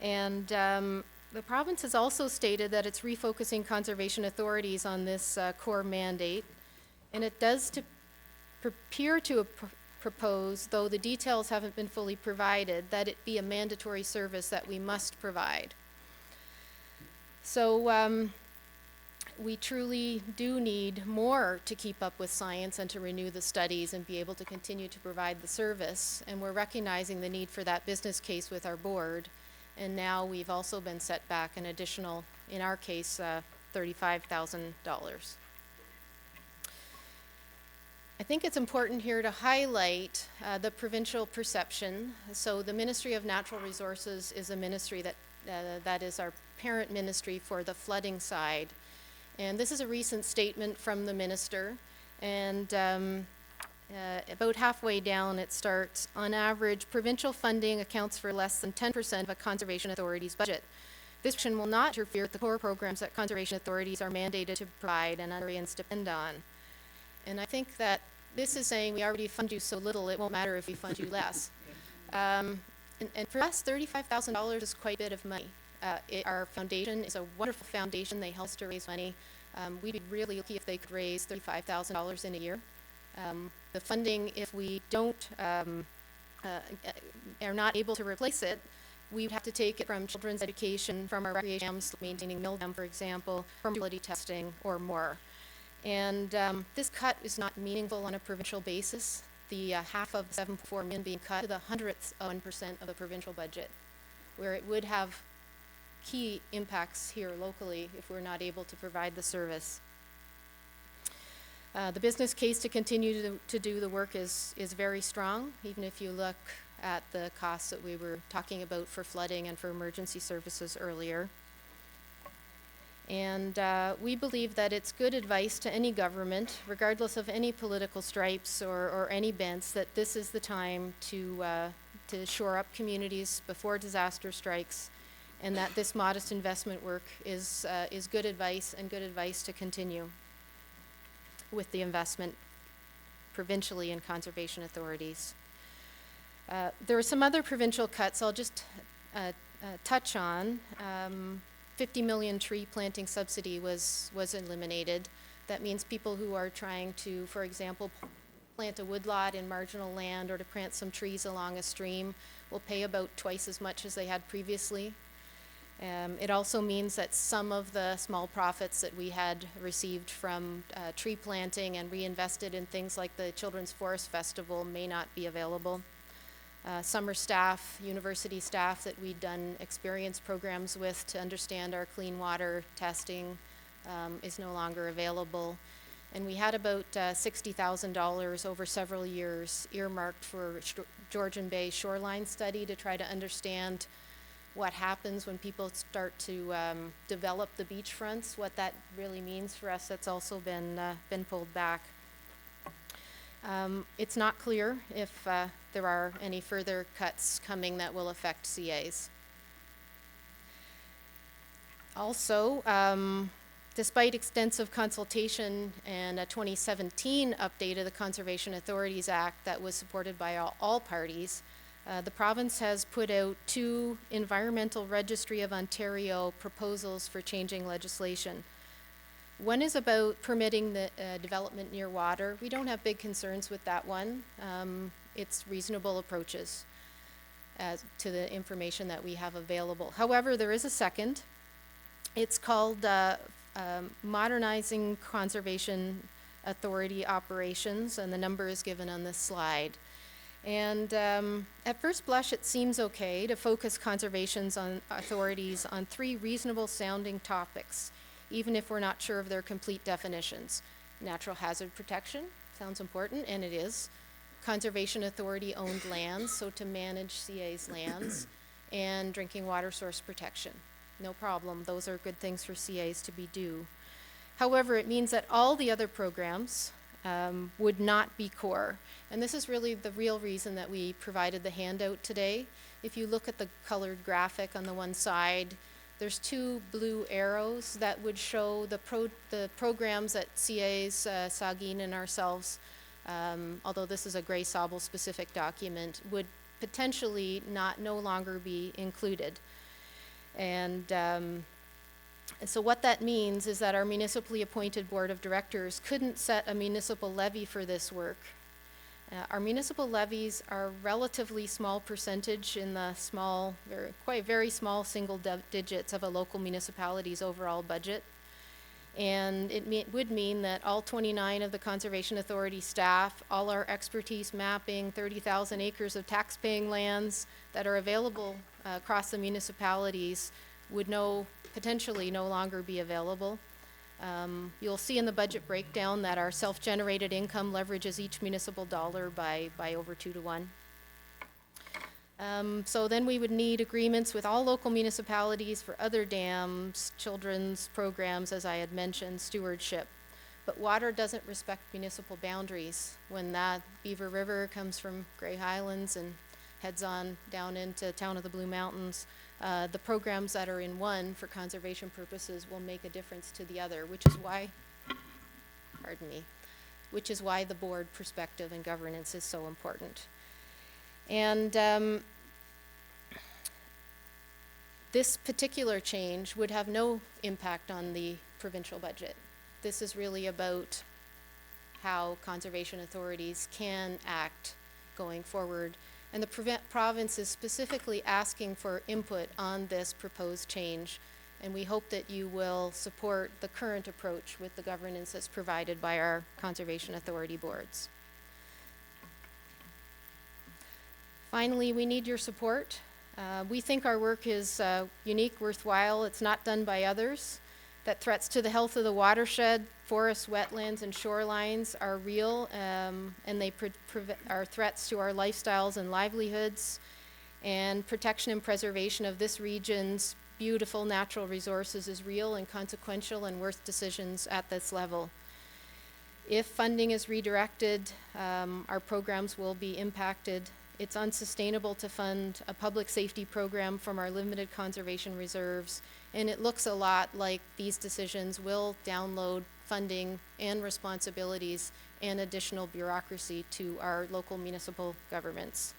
And the province has also stated that it's refocusing conservation authorities on this core mandate. And it does appear to propose, though the details haven't been fully provided, that it be a mandatory service that we must provide. So we truly do need more to keep up with science and to renew the studies and be able to continue to provide the service. And we're recognizing the need for that business case with our board. And now we've also been set back an additional, in our case, $35,000. I think it's important here to highlight the provincial perception. So the Ministry of Natural Resources is a ministry that is our parent ministry for the flooding side. And this is a recent statement from the minister. And about halfway down it starts, on average, provincial funding accounts for less than 10% of a conservation authority's budget. This action will not interfere with the core programs that conservation authorities are mandated to provide and Ontarians depend on. And I think that this is saying we already fund you so little, it won't matter if we fund you less. And for us, $35,000 is quite a bit of money. Our foundation is a wonderful foundation. They help us to raise money. We'd be really lucky if they could raise $35,000 in a year. The funding, if we don't, are not able to replace it, we would have to take it from children's education, from our recreation dams, maintaining mill dam, for example, from utility testing or more. And this cut is not meaningful on a provincial basis. The half of the $7.4 million being cut to the 100th of 1% of the provincial budget, where it would have key impacts here locally if we're not able to provide the service. The business case to continue to do the work is very strong, even if you look at the costs that we were talking about for flooding and for emergency services earlier. And we believe that it's good advice to any government, regardless of any political stripes or any bents, that this is the time to shore up communities before disaster strikes, and that this modest investment work is good advice and good advice to continue. with the investment provincially in conservation authorities. There are some other provincial cuts I'll just touch on. 50 million tree planting subsidy was eliminated. That means people who are trying to, for example, plant a woodlot in marginal land or to plant some trees along a stream will pay about twice as much as they had previously. It also means that some of the small profits that we had received from tree planting and reinvested in things like the Children's Forest Festival may not be available. Summer staff, university staff that we'd done experience programs with to understand our clean water testing is no longer available. And we had about $60,000 over several years earmarked for Georgian Bay shoreline study to try to understand what happens when people start to develop the beachfronts, what that really means for us. That's also been pulled back. It's not clear if there are any further cuts coming that will affect CAs. Also, despite extensive consultation and a 2017 update of the Conservation Authorities Act that was supported by all parties, the province has put out 2 Environmental Registry of Ontario proposals for changing legislation. One is about permitting the development near water. We don't have big concerns with that one. It's reasonable approaches to the information that we have available. However, there is a second. It's called Modernizing Conservation Authority Operations, and the number is given on this slide. And at first blush, it seems okay to focus conservation authorities on 3 reasonable sounding topics, even if we're not sure of their complete definitions. Natural hazard protection, sounds important, and it is. Conservation authority owned lands, so to manage CA's lands, and drinking water source protection. No problem, those are good things for CAs to be due. However, it means that all the other programs would not be core. And this is really the real reason that we provided the handout today. If you look at the colored graphic on the one side, there's 2 blue arrows that would show the programs that CAs, Saugeen and ourselves, although this is a Gray Sauble specific document, would potentially no longer be included. And so what that means is that our municipally appointed board of directors couldn't set a municipal levy for this work. Our municipal levies are a relatively small percentage in the small, very small single digits of a local municipality's overall budget. And it would mean that all 29 of the Conservation Authority staff, all our expertise mapping, 30,000 acres of tax-paying lands that are available across the municipalities would potentially no longer be available. You'll see in the budget breakdown that our self-generated income leverages each municipal dollar by over 2 to 1. So then we would need agreements with all local municipalities for other dams, children's programs, as I had mentioned, stewardship. But water doesn't respect municipal boundaries. When that Beaver River comes from Grey Highlands and heads on down into Town of the Blue Mountains, the programs that are in one for conservation purposes will make a difference to the other, which is why the board perspective and governance is so important. And this particular change would have no impact on the provincial budget. This is really about how conservation authorities can act going forward. And the province is specifically asking for input on this proposed change. And we hope that you will support the current approach with the governance that's provided by our conservation authority boards. Finally, we need your support. We think our work is unique, worthwhile. It's not done by others. That threats to the health of the watershed, forests, wetlands, and shorelines are real, and they are threats to our lifestyles and livelihoods, and protection and preservation of this region's beautiful natural resources is real and consequential and worth decisions at this level. If funding is redirected, our programs will be impacted. It's unsustainable to fund a public safety program from our limited conservation reserves, and it looks a lot like these decisions will download funding and responsibilities and additional bureaucracy to our local municipal governments.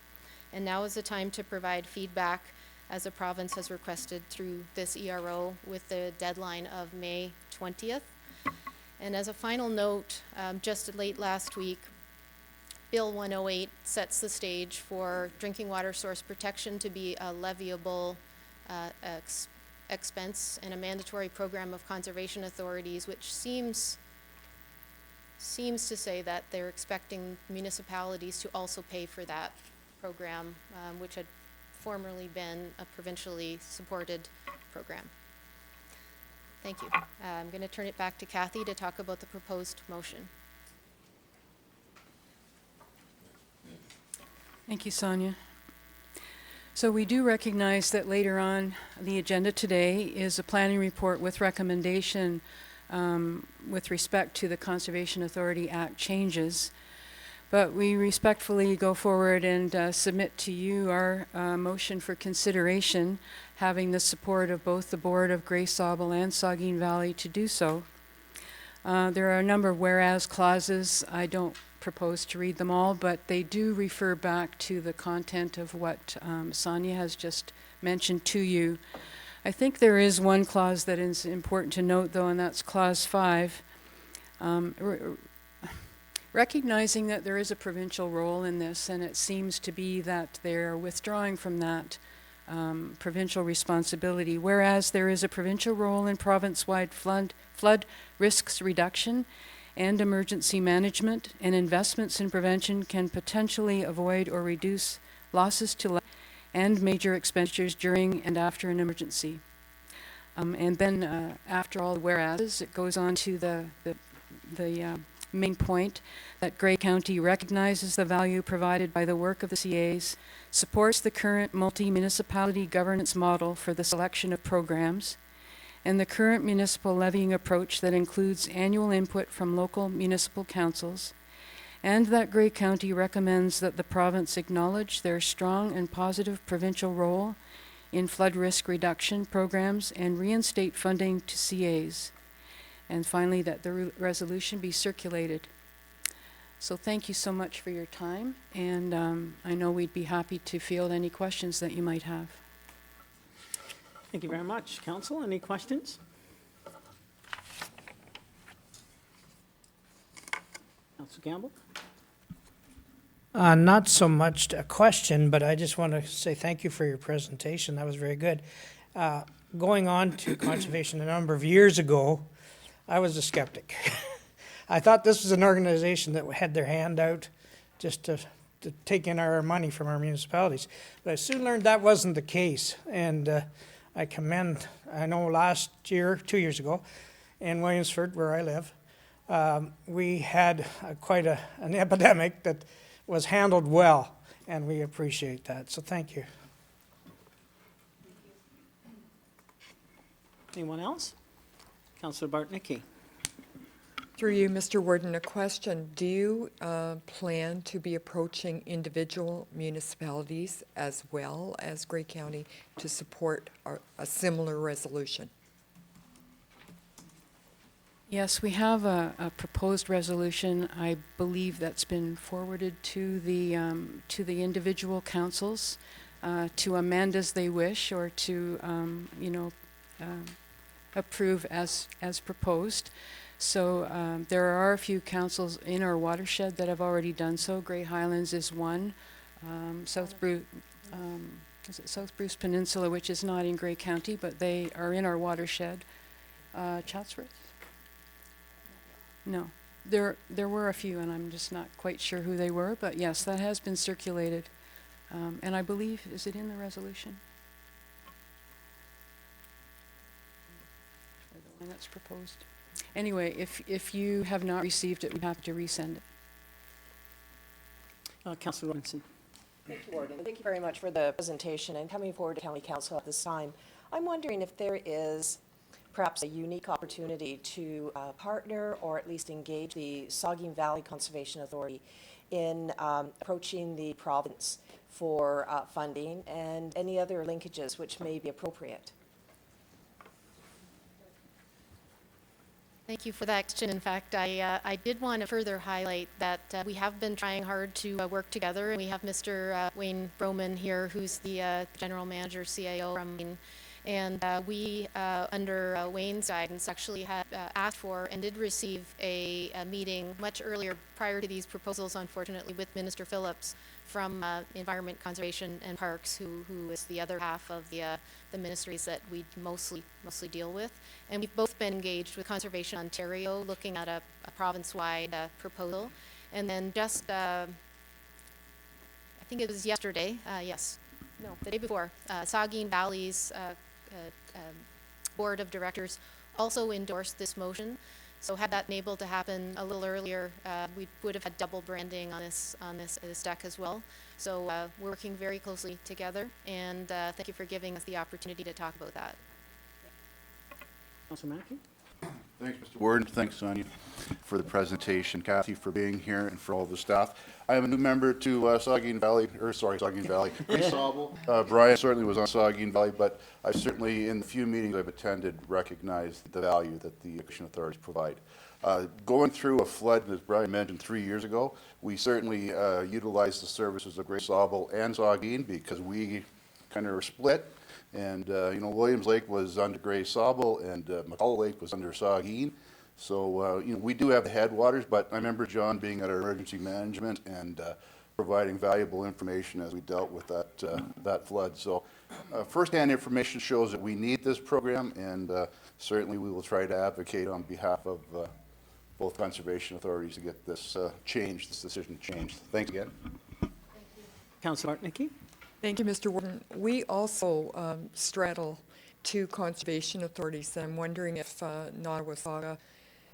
And now is the time to provide feedback, as the province has requested through this ERO, with the deadline of May 20th. And as a final note, just late last week, Bill 108 sets the stage for drinking water source protection to be a leviable expense and a mandatory program of conservation authorities, which seems to say that they're expecting municipalities to also pay for that program, which had formerly been a provincially supported program. Thank you. I'm going to turn it back to Kathy to talk about the proposed motion. Thank you, Sonia. So we do recognize that later on the agenda today is a planning report with recommendation with respect to the Conservation Authority Act changes. But we respectfully go forward and submit to you our motion for consideration, having the support of both the Board of Grey Sauble and Saugeen Valley to do so. There are a number of whereas clauses. I don't propose to read them all, but they do refer back to the content of what Sonia has just mentioned to you. I think there is one clause that is important to note, though, and that's Clause 5. Recognizing that there is a provincial role in this, and it seems to be that they're withdrawing from that provincial responsibility, whereas there is a provincial role in province-wide flood risks reduction and emergency management, and investments in prevention can potentially avoid or reduce losses to life and major expenditures during and after an emergency. And then after all the whereas, it goes on to the main point that Grey County recognizes the value provided by the work of the CAs, supports the current multi-municipality governance model for the selection of programs, and the current municipal levying approach that includes annual input from local municipal councils, and that Grey County recommends that the province acknowledge their strong and positive provincial role in flood risk reduction programs and reinstate funding to CAs. And finally, that the resolution be circulated. So thank you so much for your time, and I know we'd be happy to field any questions that you might have. Thank you very much. Council, any questions? Councilor Campbell? Not so much a question, but I just want to say thank you for your presentation. That was very good. Going on to conservation a number of years ago, I was a skeptic. I thought this was an organization that had their hand out just to take in our money from our municipalities. But I soon learned that wasn't the case. And I commend, I know last year, 2 years ago, in Williamsford, where I live, we had quite an epidemic that was handled well, and we appreciate that. So thank you. Anyone else? Councilor Bartnicki. Through you, Mr. Warden, a question. Do you plan to be approaching individual municipalities as well as Grey County to support a similar resolution? Yes, we have a proposed resolution. I believe that's been forwarded to the individual councils to amend as they wish, or to approve as proposed. So there are a few councils in our watershed that have already done so. Grey Highlands is one. South Bruce Peninsula, which is not in Grey County, but they are in our watershed. Chatsworth? No. There were a few, and I'm just not quite sure who they were, but yes, that has been circulated. And I believe, is it in the resolution? Or the one that's proposed? Anyway, if you have not received it, we have to resend it. Councilor Robinson. Thank you, Warden. Thank you very much for the presentation and coming forward to County Council at this time. I'm wondering if there is perhaps a unique opportunity to partner or at least engage the Saugeen Valley Conservation Authority in approaching the province for funding and any other linkages which may be appropriate. Thank you for that question. In fact, I did want to further highlight that we have been trying hard to work together. We have Mr. Wayne Broman here, who's the General Manager, CAO from Wayne. And we, under Wayne's guidance, actually had asked for and did receive a meeting much earlier prior to these proposals, unfortunately, with Minister Phillips from Environment, Conservation and Parks, who is the other half of the ministries that we mostly deal with. And we've both been engaged with Conservation Ontario, looking at a province-wide proposal. And then just, I think it was yesterday, the day before, Saugeen Valley's board of directors also endorsed this motion. So had that been able to happen a little earlier, we would have had double branding on this deck as well. So we're working very closely together, and thank you for giving us the opportunity to talk about that. Councilor Mackey? Thanks, Mr. Warden. Thanks, Sonia, for the presentation. Kathy, for being here, and for all the staff. I am a new member to Saugeen Valley, Grace Sauble. Brian certainly was on Saugeen Valley, but I've certainly, in the few meetings I've attended, recognized the value that the irrigation authorities provide. Going through a flood, as Brian mentioned, 3 years ago, we certainly utilized the services of Grace Sauble and Saugeen because we kind of were split. And, Williams Lake was under Grace Sauble, and McCullough Lake was under Saugeen. So, we do have the headwaters, but I remember John being at our emergency management and providing valuable information as we dealt with that flood. So, firsthand information shows that we need this program, and certainly we will try to advocate on behalf of both conservation authorities to get this this decision changed. Thanks again. Councilor Bartnicki? Thank you, Mr. Warden. We also straddle two conservation authorities, and I'm wondering if Nottawasaga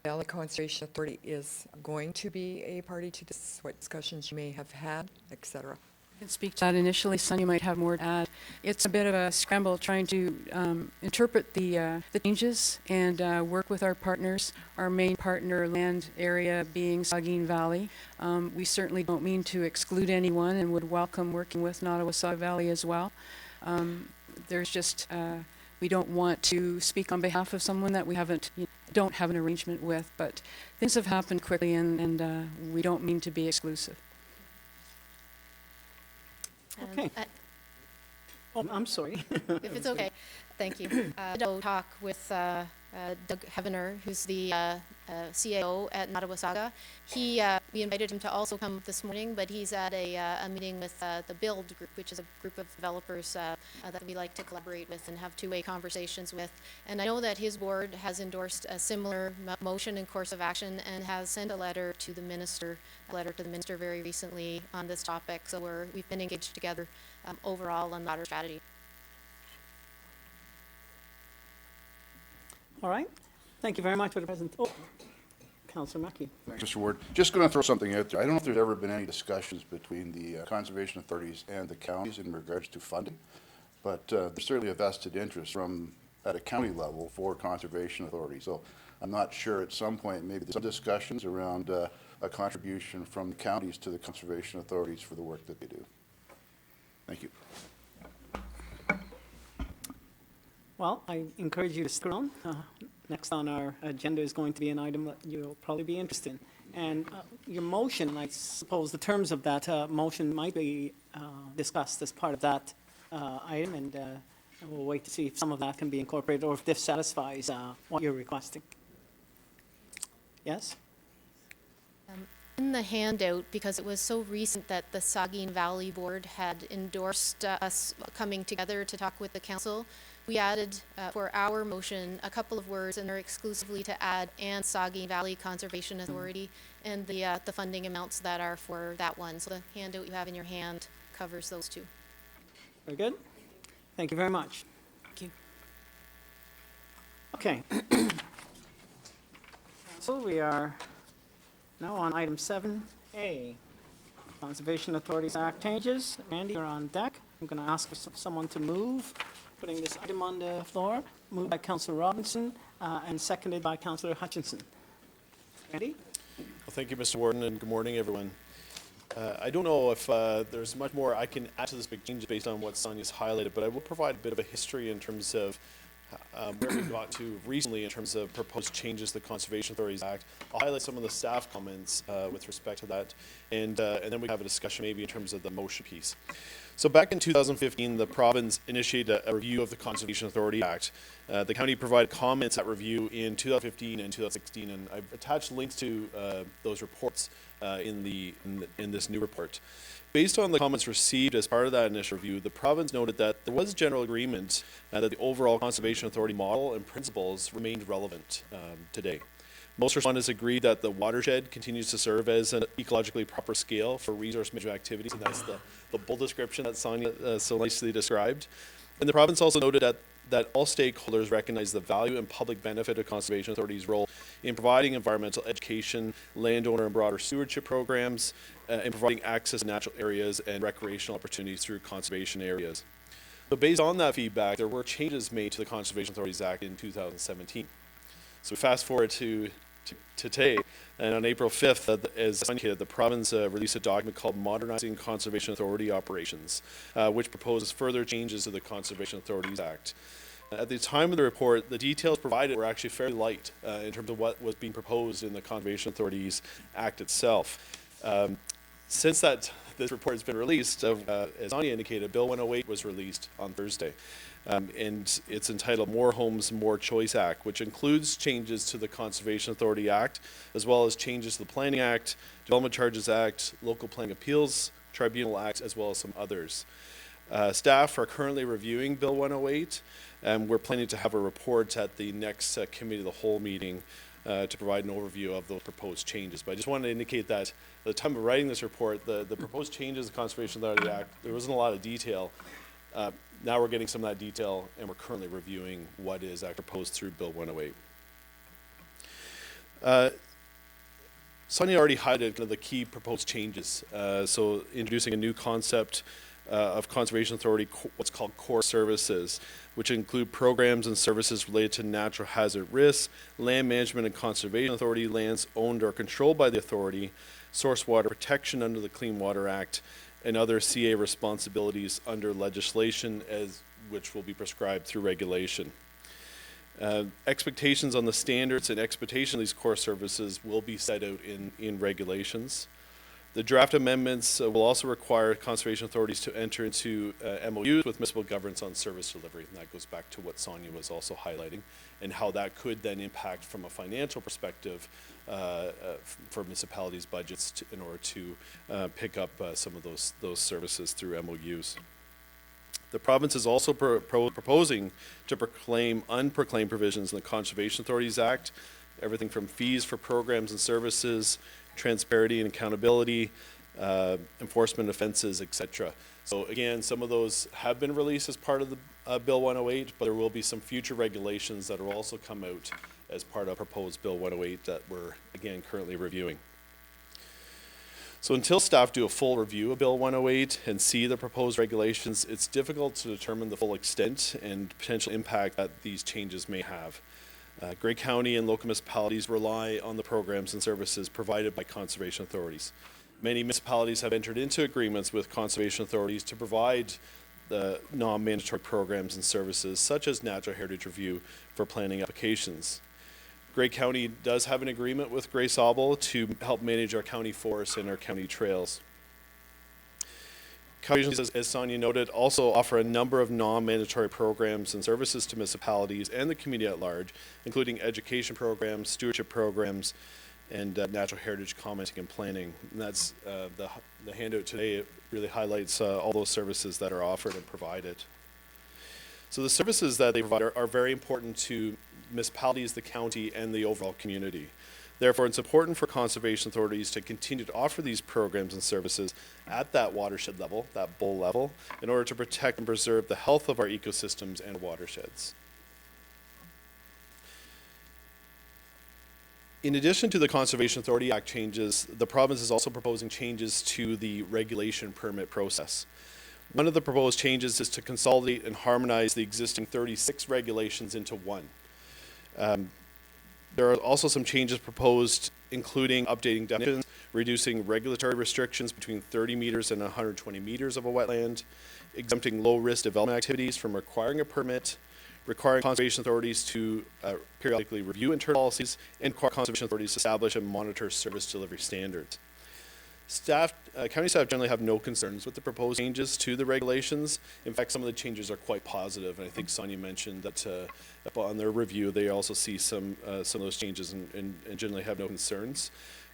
Valley Conservation Authority is going to be a party to this, what discussions you may have had, et cetera. I can speak to that initially. Sonia might have more to add. It's a bit of a scramble trying to interpret the changes and work with our partners. Our main partner land area being Saugeen Valley. We certainly don't mean to exclude anyone and would welcome working with Nottawasaga Valley as well. There's just, we don't want to speak on behalf of someone that we don't have an arrangement with, but things have happened quickly and we don't mean to be exclusive. Okay. I'm sorry. If it's okay, thank you. I'll talk with Doug Heavener, who's the CAO at Nottawasaga. We invited him to also come this morning, but he's at a meeting with the Build Group, which is a group of developers that we like to collaborate with and have two-way conversations with. And I know that his board has endorsed a similar motion and course of action and has sent a letter to the minister, very recently on this topic. So we've been engaged together overall on water strategy. All right. Thank you very much for the presentation. Oh, Councilor Mackey. Thanks, Mr. Ward. Just going to throw something out there. I don't know if there's ever been any discussions between the conservation authorities and the counties in regards to funding, but there's certainly a vested interest at a county level for conservation authorities. So I'm not sure at some point maybe there's some discussions around a contribution from the counties to the conservation authorities for the work that they do. Thank you. Well, I encourage you to stick around. Next on our agenda is going to be an item that you'll probably be interested in. And your motion, I suppose the terms of that motion might be discussed as part of that item, and we'll wait to see if some of that can be incorporated or if this satisfies what you're requesting. Yes? In the handout, because it was so recent that the Saugeen Valley Board had endorsed us coming together to talk with the council, we added for our motion a couple of words, and they're exclusively to add "and Saugeen Valley Conservation Authority" and the funding amounts that are for that one. So the handout you have in your hand covers those two. Very good. Thank you very much. Thank you. Okay. So we are now on item 7A, Conservation Authorities Act changes. Randy, you're on deck. I'm going to ask for someone to move, putting this item on the floor. Moved by Councillor Robinson and seconded by Councillor Hutchinson. Randy? Well, thank you, Mr. Warden, and good morning, everyone. I don't know if there's much more I can add to this big change based on what Sonia's highlighted, but I will provide a bit of a history in terms of where we got to recently in terms of proposed changes to the Conservation Authorities Act. I'll highlight some of the staff comments with respect to that, and then we have a discussion maybe in terms of the motion piece. So back in 2015, the province initiated a review of the Conservation Authority Act. The county provided comments at review in 2015 and 2016, and I've attached links to those reports in this new report. Based on the comments received as part of that initial review, the province noted that there was general agreement that the overall Conservation Authority model and principles remained relevant today. Most respondents agreed that the watershed continues to serve as an ecologically proper scale for resource management activities, and that's the bold description that Sonia so nicely described. And the province also noted that all stakeholders recognize the value and public benefit of Conservation Authority's role in providing environmental education, landowner and broader stewardship programs, and providing access to natural areas and recreational opportunities through conservation areas. So based on that feedback, there were changes made to the Conservation Authorities Act in 2017. So fast forward to today, and on April 5th, as indicated, the province released a document called Modernizing Conservation Authority Operations, which proposes further changes to the Conservation Authorities Act. At the time of the report, the details provided were actually fairly light in terms of what was being proposed in the Conservation Authorities Act itself. Since this report has been released, as Anya indicated, Bill 108 was released on Thursday. And it's entitled More Homes, More Choice Act, which includes changes to the Conservation Authority Act, as well as changes to the Planning Act, Development Charges Act, Local Planning Appeals Tribunal Act, as well as some others. Staff are currently reviewing Bill 108, and we're planning to have a report at the next Committee of the Whole meeting to provide an overview of those proposed changes. But I just wanted to indicate that at the time of writing this report, the proposed changes to the Conservation Authority Act, there wasn't a lot of detail. Now we're getting some of that detail, and we're currently reviewing what is proposed through Bill 108. Sonia already highlighted kind of the key proposed changes. So introducing a new concept of Conservation Authority, what's called core services, which include programs and services related to natural hazard risks, land management and conservation authority, lands owned or controlled by the authority, source water protection under the Clean Water Act, and other CA responsibilities under legislation which will be prescribed through regulation. Expectations on the standards and expectation of these core services will be set out in regulations. The draft amendments will also require conservation authorities to enter into MOUs with municipal governments on service delivery. And that goes back to what Sonia was also highlighting, and how that could then impact from a financial perspective for municipalities' budgets in order to pick up some of those services through MOUs. The province is also proposing to proclaim unproclaimed provisions in the Conservation Authorities Act, everything from fees for programs and services, transparency and accountability, enforcement offenses, etc. So again, some of those have been released as part of the Bill 108, but there will be some future regulations that will also come out as part of proposed Bill 108 that we're, again, currently reviewing. So until staff do a full review of Bill 108 and see the proposed regulations, it's difficult to determine the full extent and potential impact that these changes may have. Grey County and local municipalities rely on the programs and services provided by conservation authorities. Many municipalities have entered into agreements with conservation authorities to provide the non-mandatory programs and services such as natural heritage review for planning applications. Grey County does have an agreement with Grey Sauble to help manage our county forests and our county trails. Counties, as Sonia noted, also offer a number of non-mandatory programs and services to municipalities and the community at large, including education programs, stewardship programs, and natural heritage commenting and planning. And that's the handout today. It really highlights all those services that are offered and provided. So the services that they provide are very important to municipalities, the county, and the overall community. Therefore, it's important for conservation authorities to continue to offer these programs and services at that watershed level, that BOL level, in order to protect and preserve the health of our ecosystems and watersheds. In addition to the Conservation Authority Act changes, the province is also proposing changes to the regulation permit process. One of the proposed changes is to consolidate and harmonize the existing 36 regulations into one. There are also some changes proposed, including updating definitions, reducing regulatory restrictions between 30 meters and 120 meters of a wetland, exempting low-risk development activities from requiring a permit, requiring conservation authorities to periodically review internal policies, and require conservation authorities to establish and monitor service delivery standards. County staff generally have no concerns with the proposed changes to the regulations. In fact, some of the changes are quite positive, and I think Sonia mentioned that upon their review, they also see some of those changes and generally have no concerns.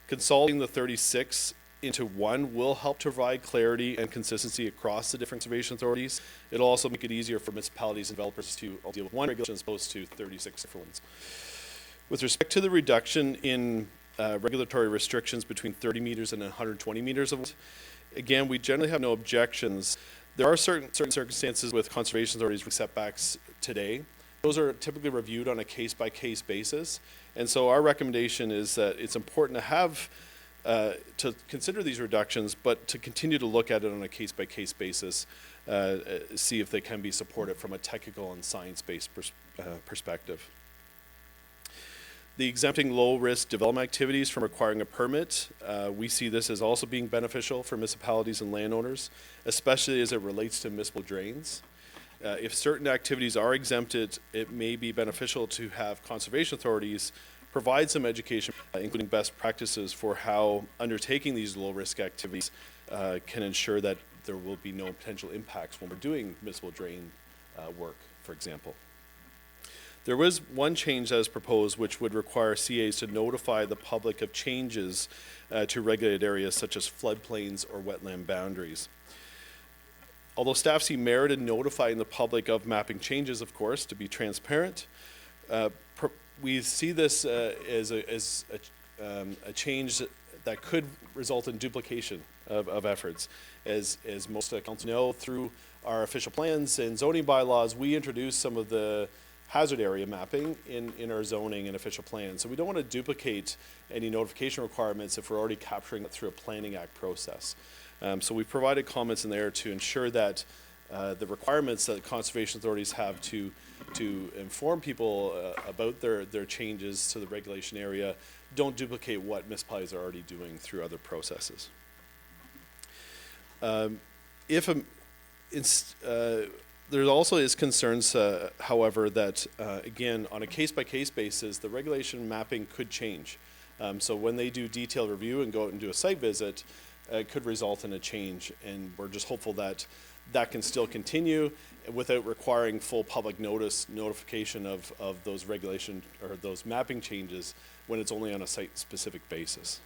Consolidating the 36 into one will help to provide clarity and consistency across the different conservation authorities. It'll also make it easier for municipalities and developers to deal with one regulation as opposed to 36 different ones. With respect to the reduction in regulatory restrictions between 30 meters and 120 meters of wind, again, we generally have no objections. There are certain circumstances with conservation authorities with setbacks today. Those are typically reviewed on a case-by-case basis, and so our recommendation is that it's important to have to consider these reductions, but to continue to look at it on a case-by-case basis, see if they can be supported from a technical and science-based perspective. The exempting low-risk development activities from requiring a permit, we see this as also being beneficial for municipalities and landowners, especially as it relates to municipal drains. If certain activities are exempted, it may be beneficial to have conservation authorities provide some education, including best practices for how undertaking these low-risk activities can ensure that there will be no potential impacts when we're doing municipal drain work, for example. There was one change that was proposed which would require CAs to notify the public of changes to regulated areas such as floodplains or wetland boundaries. Although staff see merit in notifying the public of mapping changes, of course, to be transparent, we see this as a change that could result in duplication of efforts. As most council know, through our official plans and zoning bylaws, we introduced some of the hazard area mapping in our zoning and official plans. So we don't want to duplicate any notification requirements if we're already capturing it through a Planning Act process. So we provided comments in there to ensure that the requirements that conservation authorities have to inform people about their changes to the regulation area don't duplicate what municipalities are already doing through other processes. There also is concerns, however, that again, on a case-by-case basis, the regulation mapping could change. So when they do detailed review and go out and do a site visit, it could result in a change, and we're just hopeful that that can still continue without requiring full public notification of those regulation or those mapping changes when it's only on a site-specific basis.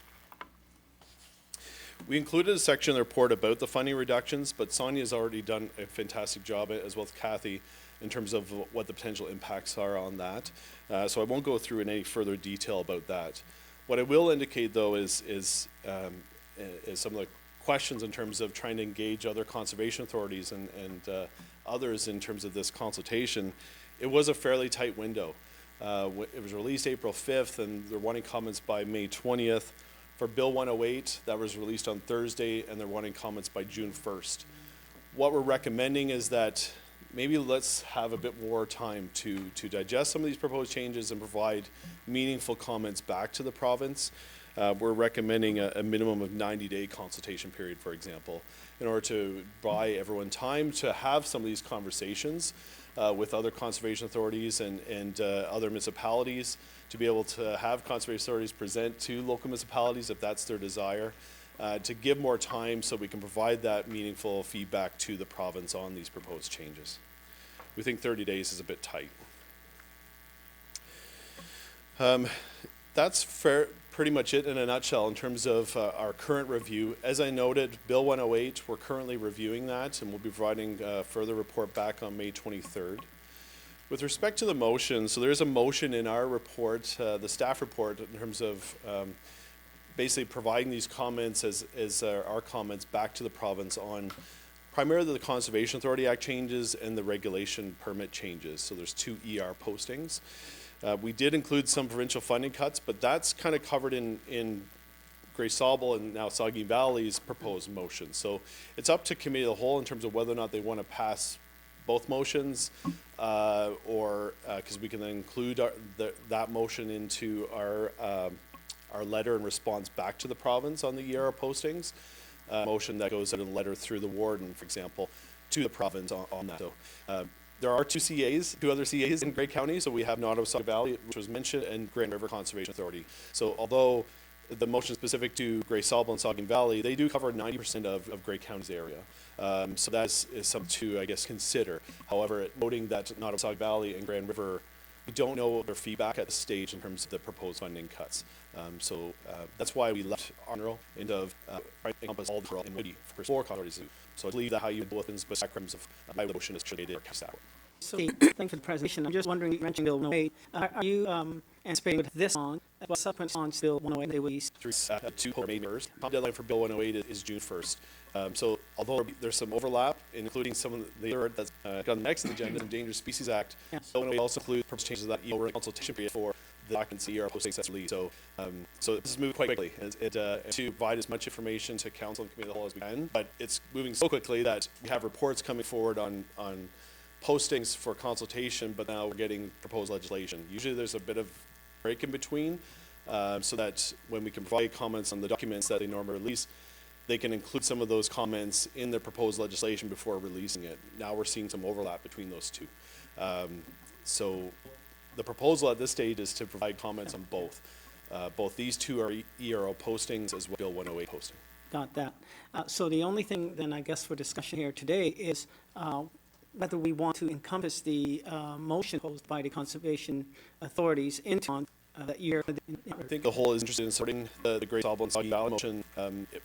We included a section in the report about the funding reductions, but Sonia's already done a fantastic job, as well as Kathy, in terms of what the potential impacts are on that. So I won't go through in any further detail about that. What I will indicate, though, is some of the questions in terms of trying to engage other conservation authorities and others in terms of this consultation. It was a fairly tight window. It was released April 5th, and they're wanting comments by May 20th. For Bill 108, that was released on Thursday, and they're wanting comments by June 1st. What we're recommending is that maybe let's have a bit more time to digest some of these proposed changes and provide meaningful comments back to the province. We're recommending a minimum of 90-day consultation period, for example, in order to buy everyone time to have some of these conversations with other conservation authorities and other municipalities, to be able to have conservation authorities present to local municipalities if that's their desire, to give more time so we can provide that meaningful feedback to the province on these proposed changes. We think 30 days is a bit tight. That's pretty much it in a nutshell in terms of our current review. As I noted, Bill 108, we're currently reviewing that, and we'll be providing a further report back on May 23rd. With respect to the motion, so there's a motion in our report, the staff report, in terms of basically providing these comments as our comments back to the province on primarily the Conservation Authority Act changes and the regulation permit changes. So there's 2 ER postings. We did include some provincial funding cuts, but that's kind of covered in Grey Sauble and now Saugeen Valley's proposed motion. So it's up to committee of the whole in terms of whether or not they want to pass both motions, or because we can then include that motion into our letter in response back to the province on the ER postings. Motion that goes out in a letter through the warden, for example, to the province on that. So There are two other CAs in Grey County. So we have Nottawasaga Valley, which was mentioned, and Grand River Conservation Authority. So although the motion is specific to Grey Sauble and Saugeen Valley, they do cover 90% of Grey County's area. So that is something to, I guess, consider. However, noting that Nottawasaga Valley and Grand River, we don't know their feedback at this stage in terms of the proposed funding cuts. So that's why we left Arnold into trying to encompass all the rural and Moody for 4 authorities. So I believe that how you deal with the spectrums of my motion is should they or cast that one. So, thank you for the presentation. I'm just wondering, you mentioned Bill 108. Are you anticipating with this on, as well as subsequent on Bill 108, they will be? Two main members. The deadline for Bill 108 is June 1st. So although there's some overlap, including some of the other that's on the next agenda, the Endangered Species Act, Bill 108 also includes purpose changes of that EO consultation period for the documents ER posting that's released. So, so this is moving quite quickly. To provide as much information to council and committee of the whole as we can, but it's moving so quickly that we have reports coming forward on postings for consultation, but now we're getting proposed legislation. Usually there's a bit of break in between, so that when we can provide comments on the documents that they normally release, they can include some of those comments in the proposed legislation before releasing it. Now we're seeing some overlap between those two. So the proposal at this stage is to provide comments on both. Both these two are ERO postings as well as Bill 108 posting. Got that. So the only thing then, I guess, for discussion here today is whether we want to encompass the motion posed by the conservation authorities into that year. I think the whole is interested in sorting the Grey Sauble and Saugeen Valley motion.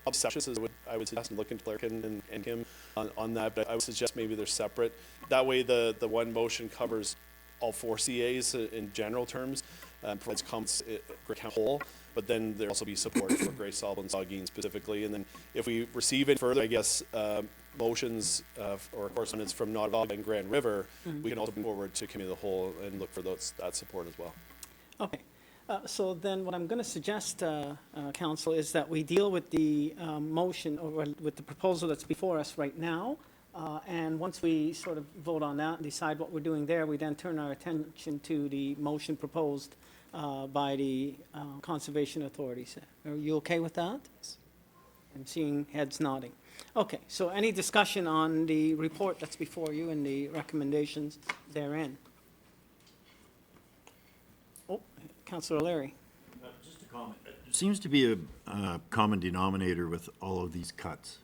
Obsessions, I would suggest, and look into Larkin and him on that, but I would suggest maybe they're separate. That way the one motion covers all 4 CAs in general terms, provides comments Grey County whole, but then there'll also be support for Grey Sauble and Saugeen specifically. And then if we receive it further, I guess, motions or correspondence from Nottawasaga and Grand River, we can also move forward to committee of the whole and look for that support as well. Okay. So then what I'm going to suggest, Council, is that we deal with the motion or with the proposal that's before us right now. And once we sort of vote on that and decide what we're doing there, we then turn our attention to the motion proposed by the conservation authorities. Are you okay with that? I'm seeing heads nodding. Okay, so any discussion on the report that's before you and the recommendations therein? Oh, Councillor O'Leary. Just a comment. There seems to be a common denominator with all of these cuts,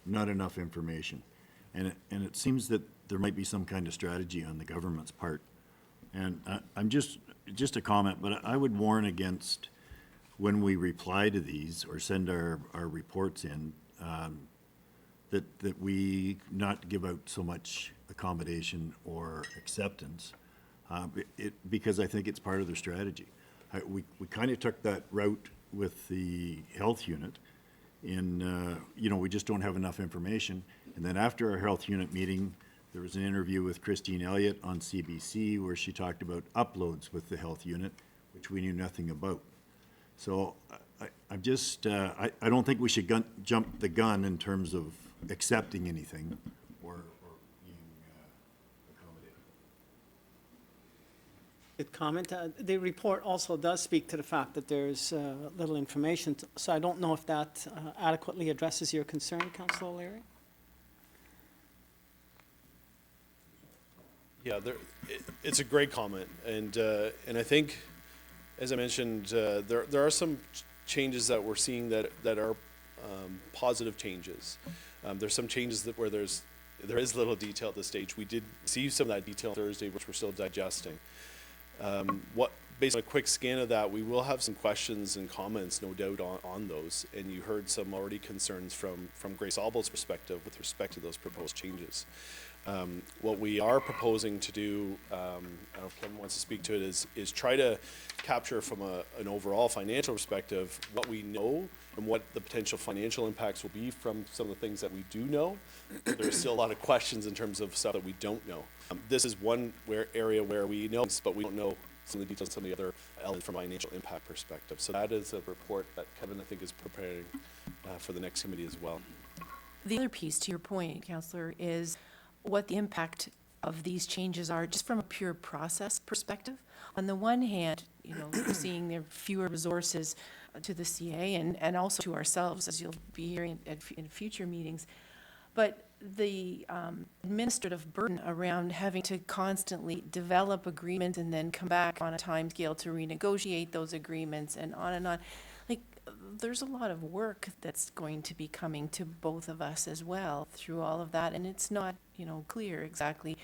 not enough information. And it seems that there might be some kind of strategy on the government's part. And I'm just a comment, but I would warn against when we reply to these or send our reports in, that we not give out so much accommodation or acceptance, because I think it's part of their strategy. We kind of took that route with the health unit in, we just don't have enough information. And then after our health unit meeting, there was an interview with Christine Elliott on CBC where she talked about uploads with the health unit, which we knew nothing about. So I'm just, I don't think we should jump the gun in terms of accepting anything or being accommodated. Good comment. The report also does speak to the fact that there's little information, so I don't know if that adequately addresses your concern, Councillor O'Leary. Yeah, it's a great comment, and I think, as I mentioned, there are some changes that we're seeing that are positive changes. There's some changes where there is little detail at this stage. We did see some of that detail on Thursday, which we're still digesting. Based on a quick scan of that, we will have some questions and comments, no doubt, on those. And you heard some already concerns from Grey Sauble's perspective with respect to those proposed changes. What we are proposing to do, I don't know if Kevin wants to speak to it, is try to capture from an overall financial perspective what we know and what the potential financial impacts will be from some of the things that we do know. There's still a lot of questions in terms of stuff that we don't know. This is one area where we know, but we don't know some of the details, some of the other elements from a financial impact perspective. So that is a report that Kevin, I think, is preparing for the next committee as well. The other piece to your point, Councillor, is what the impact of these changes are just from a pure process perspective. On the one hand, we're seeing there are fewer resources to the CA and also to ourselves, as you'll be hearing in future meetings. But the administrative burden around having to constantly develop agreements and then come back on a timescale to renegotiate those agreements and on and on. Like, there's a lot of work that's going to be coming to both of us as well through all of that, and it's not, clear exactly,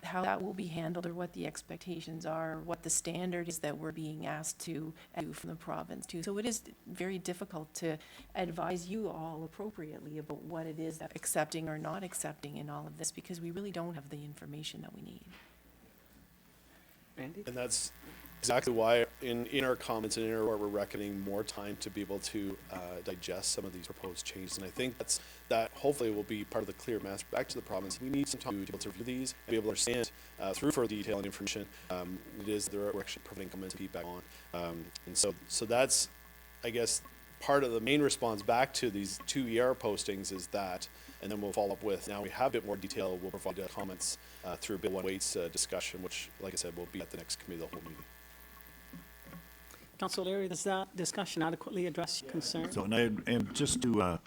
how that will be handled or what the expectations are, or what the standard is that we're being asked to do from the province too. So it is very difficult to advise you all appropriately about what it is that accepting or not accepting in all of this, because we really don't have the information that we need. Randy? And that's exactly why in our comments and in our report, we're reckoning more time to be able to digest some of these proposed changes. And I think that hopefully will be part of the clear message back to the province. We need some time to be able to review these and be able to understand through further detail and information it is that we're actually providing comments and feedback on. And so that's, I guess, part of the main response back to these 2 ER postings is that, and then we'll follow up with, now we have a bit more detail, we'll provide comments through Bill 108's discussion, which, like I said, will be at the next committee of the whole meeting. Councilor Leary, does that discussion adequately address your concerns? So, and just to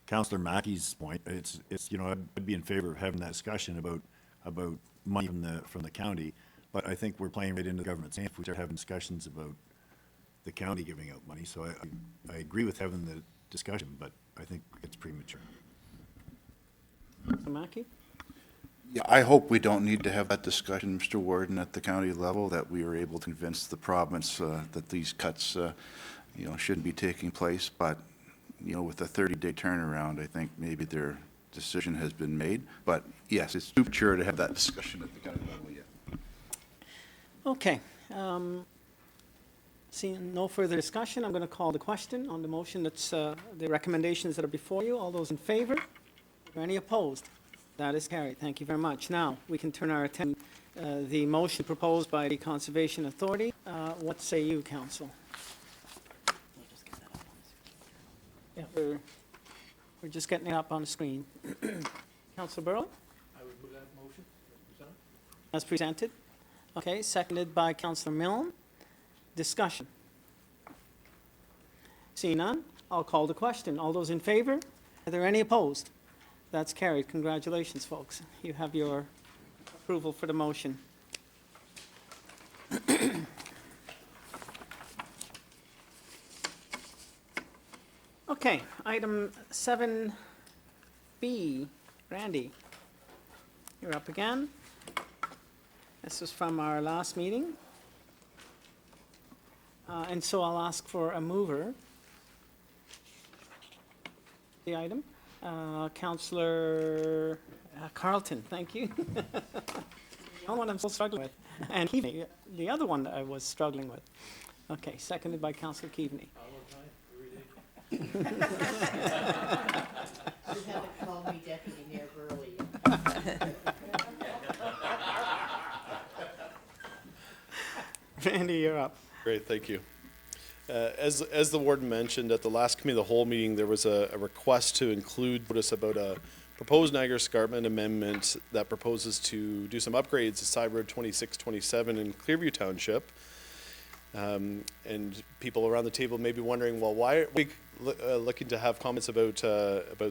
Councillor Mackey's point, it's I'd be in favor of having that discussion about money from the county, but I think we're playing right into the government's hand if we start having discussions about the county giving out money. So I agree with having the discussion, but I think it's premature. Councilor Mackey? Yeah, I hope we don't need to have that discussion, Mr. Warden, at the county level, that we are able to convince the province that these cuts, shouldn't be taking place. But, with a 30-day turnaround, I think maybe their decision has been made. But yes, it's too premature to have that discussion at the county level yet. Okay. Seeing no further discussion, I'm going to call the question on the motion that's the recommendations that are before you. All those in favor? Or any opposed? That is carried. Thank you very much. Now, we can turn our attention to the motion proposed by the Conservation Authority. What say you, Council? Yeah, we're just getting it up on the screen. Councilor Burrow? I would move that motion As presented. Okay, seconded by Councilor Milne. Discussion. Seeing none, I'll call the question. All those in favor? Are there any opposed? That's carried. Congratulations, folks. You have your approval for the motion. Okay, item 7B. Randy, you're up again. This was from our last meeting. And so I'll ask for a mover. The item. Councillor Carlton, thank you. The only one I'm still struggling with. And Keaveney, the other one that I was struggling with. Okay, seconded by Councillor Keaveney. You haven't called me Deputy Mayor Burley. Randy, you're up. Great, thank you. As the warden mentioned, at the last committee of the whole meeting, there was a request to include notice about a proposed Niagara Escarpment amendment that proposes to do some upgrades to Side Road 2627 in Clearview Township. And people around the table may be wondering, well, why are we looking to have comments about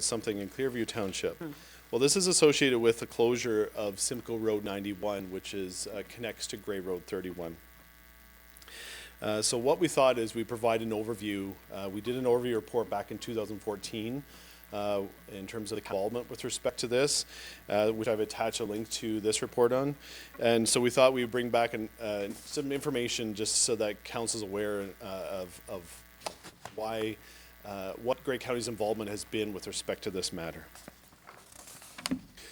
something in Clearview Township? Well, this is associated with the closure of Simcoe Road 91, which connects to Grey Road 31. So what we thought is we provide an overview. We did an overview report back in 2014 in terms of the involvement with respect to this, which I've attached a link to this report on. And so we thought we'd bring back some information just so that council's aware of why, what Grey County's involvement has been with respect to this matter.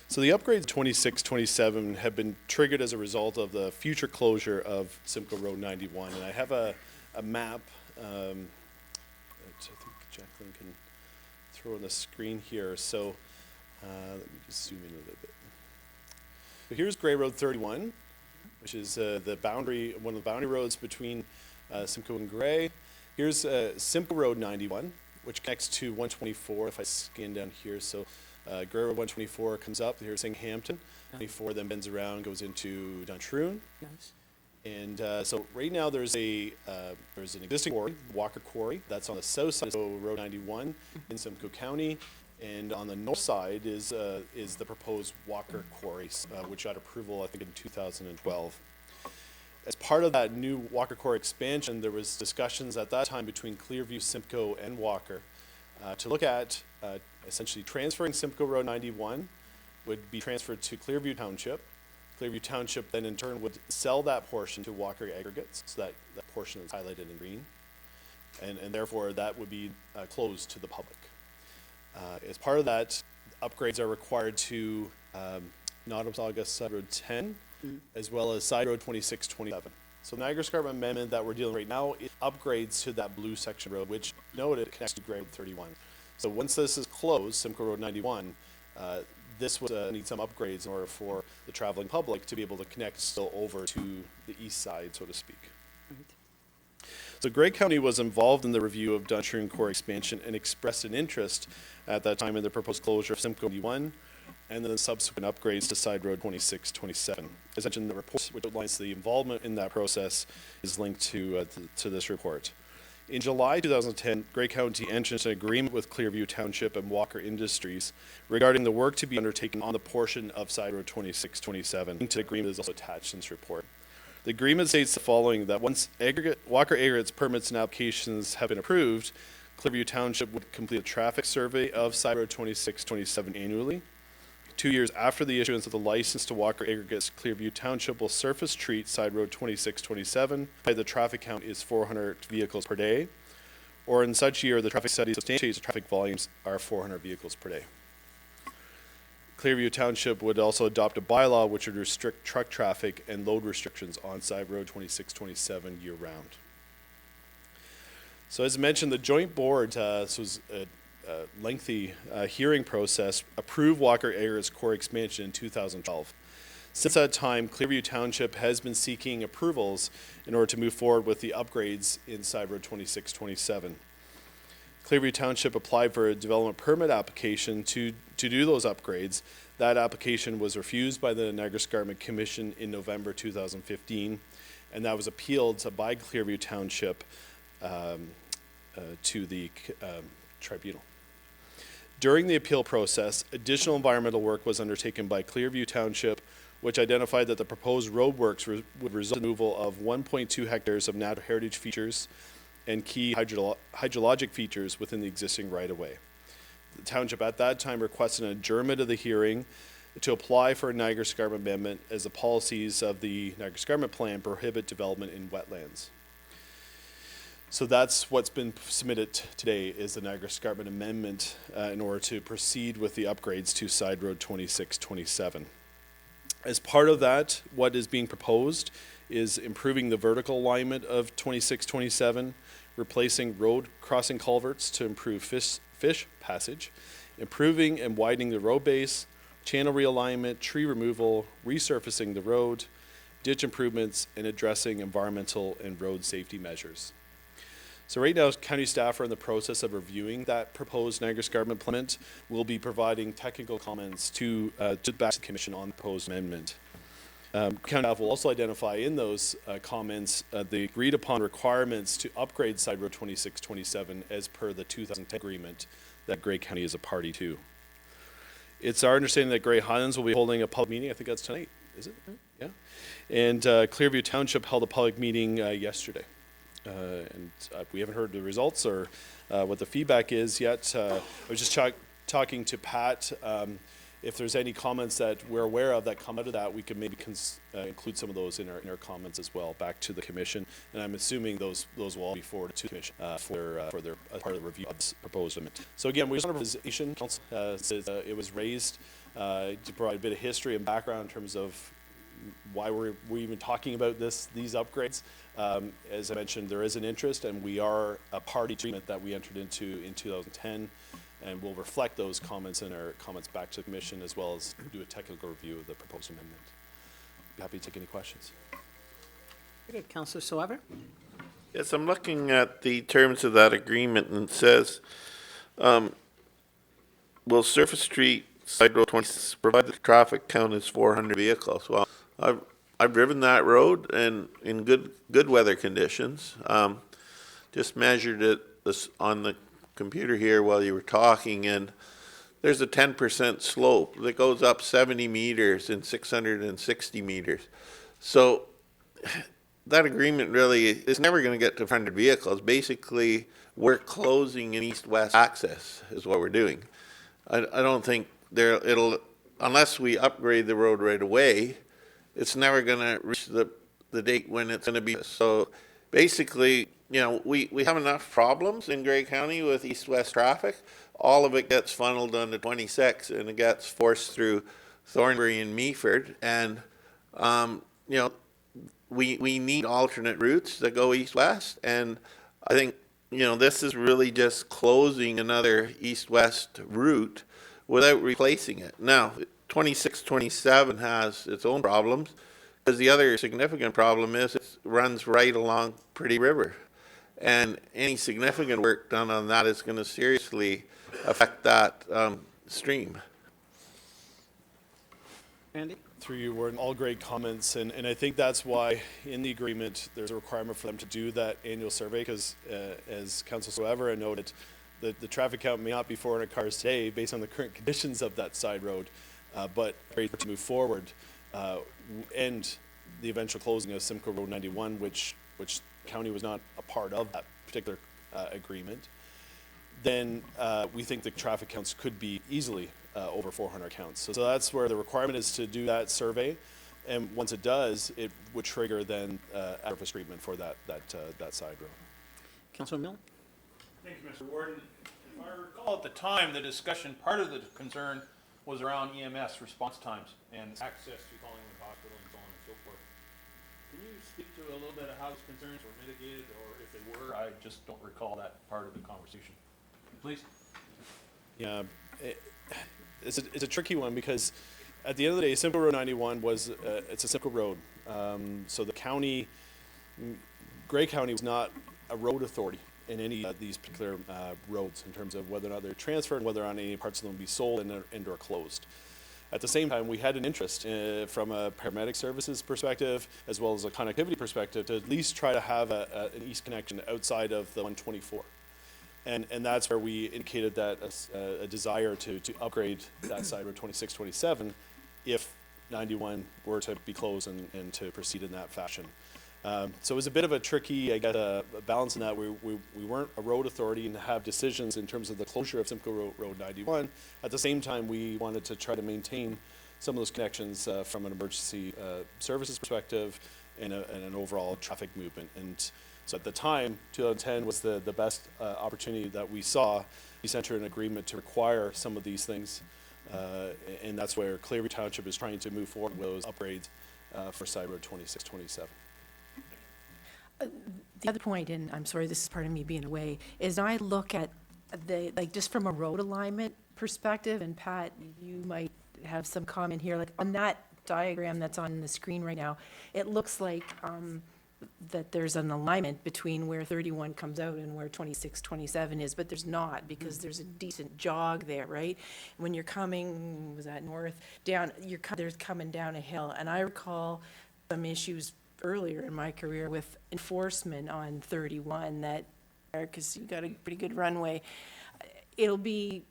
So the upgrades 2627 have been triggered as a result of the future closure of Simcoe Road 91. And I have a map that I think Jacqueline can throw on the screen here. So let me just zoom in a little bit. So here's Grey Road 31, which is the boundary, one of the boundary roads between Simcoe and Grey. Here's Simcoe Road 91, which connects to 124, if I scan down here. So Grey Road 124 comes up, here's Hampton. 24 then bends around, goes into Duntroon. Nice. And so right now there's an existing quarry, Walker Quarry, that's on the south side of Road 91 in Simcoe County. And on the north side is the proposed Walker Quarry, which got approval, I think, in 2012. As part of that new Walker Quarry expansion, there was discussions at that time between Clearview, Simcoe, and Walker to look at essentially transferring Simcoe Road 91 would be transferred to Clearview Township. Clearview Township then in turn would sell that portion to Walker Aggregates, so that portion is highlighted in green, and therefore that would be closed to the public. As part of that, upgrades are required to Nottawaga Side Road 10, as well as Side Road 2627. So the Niagara Escarpment Amendment that we're dealing right now is upgrades to that blue section road, which noted connects to Grade 31. So once this is closed, Simcoe Road 91, this would need some upgrades in order for the traveling public to be able to connect still over to the east side, so to speak. So Grey County was involved in the review of Dunshire Quarry expansion and expressed an interest at that time in the proposed closure of Simcoe 91 and then the subsequent upgrades to Side Road 2627. As mentioned, the report, which outlines the involvement in that process, is linked to this report. In July 2010, Grey County entered into an agreement with Clearview Township and Walker Industries regarding the work to be undertaken on the portion of Side Road 2627. The agreement is also attached in this report. The agreement states the following, that once Walker Aggregates permits and applications have been approved, Clearview Township would complete a traffic survey of Side Road 2627 annually. 2 years after the issuance of the license to Walker Aggregates, Clearview Township will surface treat Side Road 2627. The traffic count is 400 vehicles per day, or in such year, the traffic study substantiates the traffic volumes are 400 vehicles per day. Clearview Township would also adopt a bylaw which would restrict truck traffic and load restrictions on Side Road 2627 year-round. So as mentioned, the joint board, this was a lengthy hearing process, approved Walker Aggregates Quarry expansion in 2012. Since that time, Clearview Township has been seeking approvals in order to move forward with the upgrades in Side Road 2627. Clearview Township applied for a development permit application to do those upgrades. That application was refused by the Niagara Escarpment Commission in November 2015, and that was appealed by Clearview Township to the tribunal. During the appeal process, additional environmental work was undertaken by Clearview Township, which identified that the proposed roadworks would result in the removal of 1.2 hectares of natural heritage features and key hydrologic features within the existing right-of-way. The township at that time requested an adjournment of the hearing to apply for a Niagara Escarpment Amendment, as the policies of the Niagara Escarpment Plan prohibit development in wetlands. So that's what's been submitted today, is the Niagara Escarpment Amendment in order to proceed with the upgrades to Side Road 2627. As part of that, what is being proposed is improving the vertical alignment of 2627, replacing road crossing culverts to improve fish passage, improving and widening the road base, channel realignment, tree removal, resurfacing the road, ditch improvements, and addressing environmental and road safety measures. So right now, county staff are in the process of reviewing that proposed Niagara Escarpment Plan. We'll be providing technical comments to back to the commission on the proposed amendment. County staff will also identify in those comments the agreed upon requirements to upgrade Side Road 2627 as per the 2010 agreement that Grey County is a party to. It's our understanding that Grey Highlands will be holding a public meeting. I think that's tonight, is it? Yeah. And Clearview Township held a public meeting yesterday. We haven't heard the results or what the feedback is yet. I was just talking to Pat. If there's any comments that we're aware of that come out of that, we can maybe include some of those in our comments as well back to the commission. And I'm assuming those will all be forwarded to the commission for their part of the review of this proposed amendment. So again, we just want a presentation. Council, it was raised to provide a bit of history and background in terms of why we're even talking about these upgrades. As I mentioned, there is an interest, and we are a party agreement that we entered into in 2010, and we'll reflect those comments in our comments back to the commission, as well as do a technical review of the proposed amendment. Be happy to take any questions. Okay, Councillor Soever. Yes, I'm looking at the terms of that agreement, and it says, will Surface Street Side Road 20, provided the traffic count is 400 vehicles. Well, I've driven that road and in good weather conditions. Just measured it on the computer here while you were talking, and there's a 10% slope that goes up 70 meters and 660 meters. So that agreement really is never going to get to 100 vehicles. Basically, we're closing an east-west access is what we're doing. I don't think it'll, unless we upgrade the road right away, it's never going to reach the date when it's going to be. So basically, you know, we have enough problems in Grey County with east-west traffic. All of it gets funneled onto 26 and it gets forced through Thornbury and Meaford. And, you know, we need alternate routes that go east-west. And I think, you know, this is really just closing another east-west route without replacing it. Now, 26, 27 has its own problems, because the other significant problem is it runs right along Pretty River. And any significant work done on that is going to seriously affect that stream. Andy? Through you, Warden, all great comments, and I think that's why in the agreement there's a requirement for them to do that annual survey, because as Councillor Soevera noted, the traffic count may not be 400 cars today based on the current conditions of that side road, but to move forward and the eventual closing of Simcoe Road 91, which county was not a part of that particular agreement, then we think the traffic counts could be easily over 400 counts. So that's where the requirement is to do that survey, and once it does, it would trigger then surface treatment for that side road. Councillor Milne? Thank you, Mr. Warden. If I recall at the time, the discussion, part of the concern was around EMS response times and access to Collingwood Hospital and so on and so forth. Can you speak to a little bit of how those concerns were mitigated, or if they were? I just don't recall that part of the conversation. Please. Yeah, it's a tricky one, because at the end of the day, Simcoe Road 91 was it's a Simcoe road. So the county, Grey County, was not a road authority in any of these particular roads in terms of whether or not they're transferred, whether or not any parts of them will be sold and or closed. At the same time, we had an interest from a paramedic services perspective, as well as a connectivity perspective, to at least try to have an east connection outside of the 124. And that's where we indicated that a desire to upgrade that side road 26, 27, if 91 were to be closed and to proceed in that fashion. So it was a bit of a tricky, I guess, a balance in that we weren't a road authority and have decisions in terms of the closure of Simcoe Road 91. At the same time, we wanted to try to maintain some of those connections from an emergency services perspective and an overall traffic movement. And so at the time, 2010 was the best opportunity that we saw. We entered an agreement to require some of these things, and that's where Clearview Township is trying to move forward with those upgrades for Side Road 26, 27. The other point, and I'm sorry, this is part of me being away, is I look at just from a road alignment perspective, and Pat, you might have some comment here, like on that diagram that's on the screen right now, it looks like that there's an alignment between where 31 comes out and where 26, 27 is, but there's not, because there's a decent jog there, right? When you're coming, was that north, down, there's coming down a hill, and I recall some issues earlier in my career with enforcement on 31 that, because you got a pretty good runway, it'll be,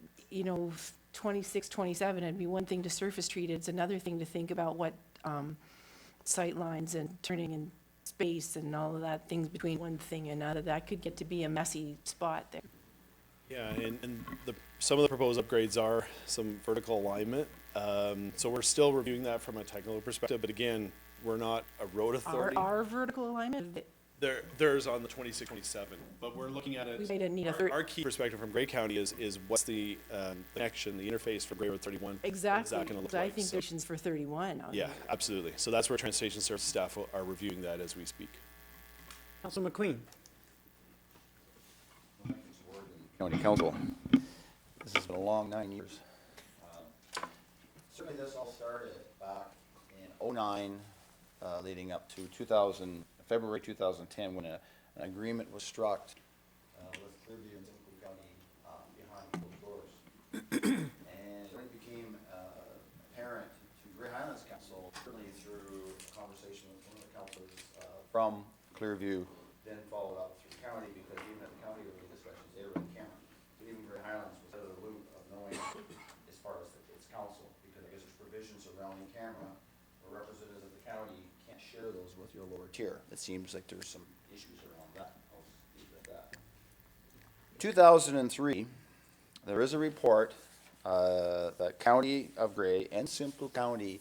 26, 27, it'd be one thing to surface treat, it's another thing to think about what sight lines and turning in space and all of that, things between one thing and another, that could get to be a messy spot there. Yeah, and some of the proposed upgrades are some vertical alignment. So we're still reviewing that from a technical perspective, but again, we're not a road authority. Our vertical alignment? There's on the 26, 27, but we're looking at it. We might need our key perspective from Grey County is what's the connection, the interface for Grey Road 31. Exactly, what's that gonna look because I like? think So- there's for 31. Yeah, absolutely. So that's where Transportation Service staff are reviewing that as we speak. Councillor McQueen? County Council. This has been a long 9 years. Certainly this all started back in '09, leading up to February 2010, when an agreement was struck with Clearview and Simcoe County behind closed doors. And when it became apparent to Grey Highlands Council, certainly through a conversation with one of the councillors from Clearview, then followed up through the county, because even at the county level discussions, they were in camera. But even Grey Highlands was out of the loop of knowing far as its council, because I guess there's provisions around the camera where representatives of the county can't share those with your lower tier. It seems like there's some issues around that. I'll leave it at that. 2003, there is a report that County of Grey and Simcoe County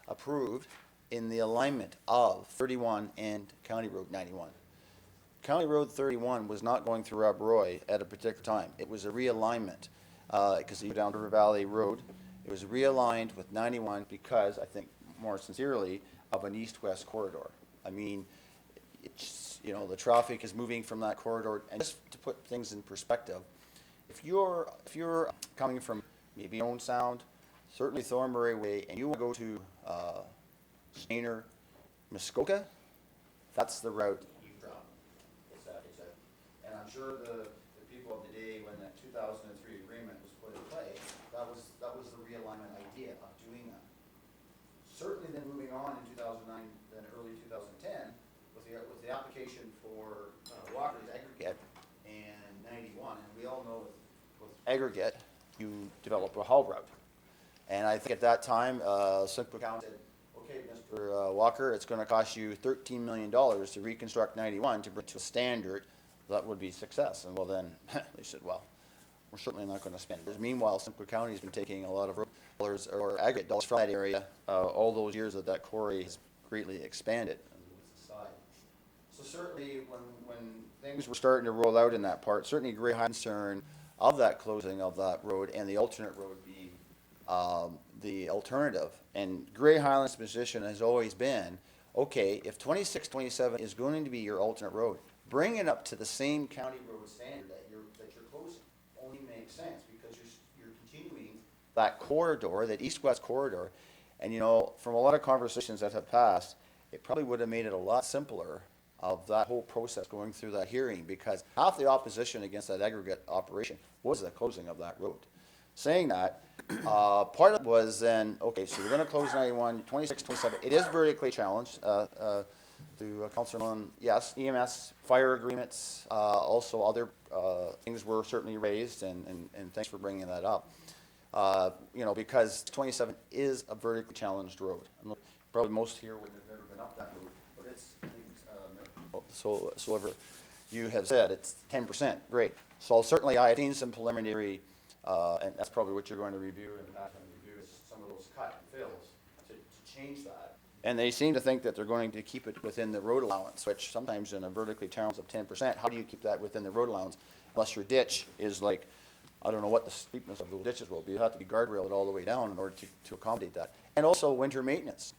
approved in the alignment of 31 and County Road 91. County Road 31 was not going through Rob Roy at a particular time. It was a realignment, because you go down River Valley Road. It was realigned with 91 because, I think more sincerely, of an east-west corridor. I mean, it's, you know, the traffic is moving from that corridor, and just to put things in perspective, if you're coming from maybe Owen Sound, certainly Thornbury Way, and you want to go to Stainer, Muskoka, that's the route you travel. And I'm sure the people of the day when that 2003 agreement was put in play, that was the realignment idea of doing that. Certainly then moving on in 2009, then early 2010, with the application for Walker's aggregate and 91, and we all know with aggregate, you develop a haul route. And I think at that time, Simcoe County said, okay, Mr. Walker, it's going to cost you $13 million to reconstruct 91 to bring to a standard that would be success. And well then, they said, well, we're certainly not going to spend it. Meanwhile, Simcoe County has been taking a lot of dollars or aggregate dollars from that area all those years that quarry has greatly expanded. So certainly when things were starting to roll out in that part, certainly Grey Highlands' concern of that closing of that road and the alternate road being the alternative. And Grey Highlands' position has always been, okay, if 2627 is going to be your alternate road, bring it up to the same county road standard that you're closing. Only makes sense because you're continuing that corridor, that east-west corridor. And you know, from a lot of conversations that have passed, it probably would have made it a lot simpler of that whole process going through that hearing, because half the opposition against that aggregate operation was the closing of that road. Saying that, part of it was then, okay, so we're going to close 91, 26, 27. It is vertically challenged. To Councilor Mullen, yes, EMS, fire agreements, also other things were certainly raised, and thanks for bringing that up. You know, because 27 is a vertically challenged road. And look, probably most here would have never been up that road, but it's, so ever you have said it's 10%, great. So certainly I've seen some preliminary, and that's probably what you're going to review and back and review is some of those cut and fills to change that. And they seem to think that they're going to keep it within the road allowance, which sometimes in a vertically challenged of 10%, how do you keep that within the road allowance unless your ditch is like, I don't know what the steepness of the ditches will be. You have to be guardrailed all the way down in order to accommodate that. And also winter maintenance.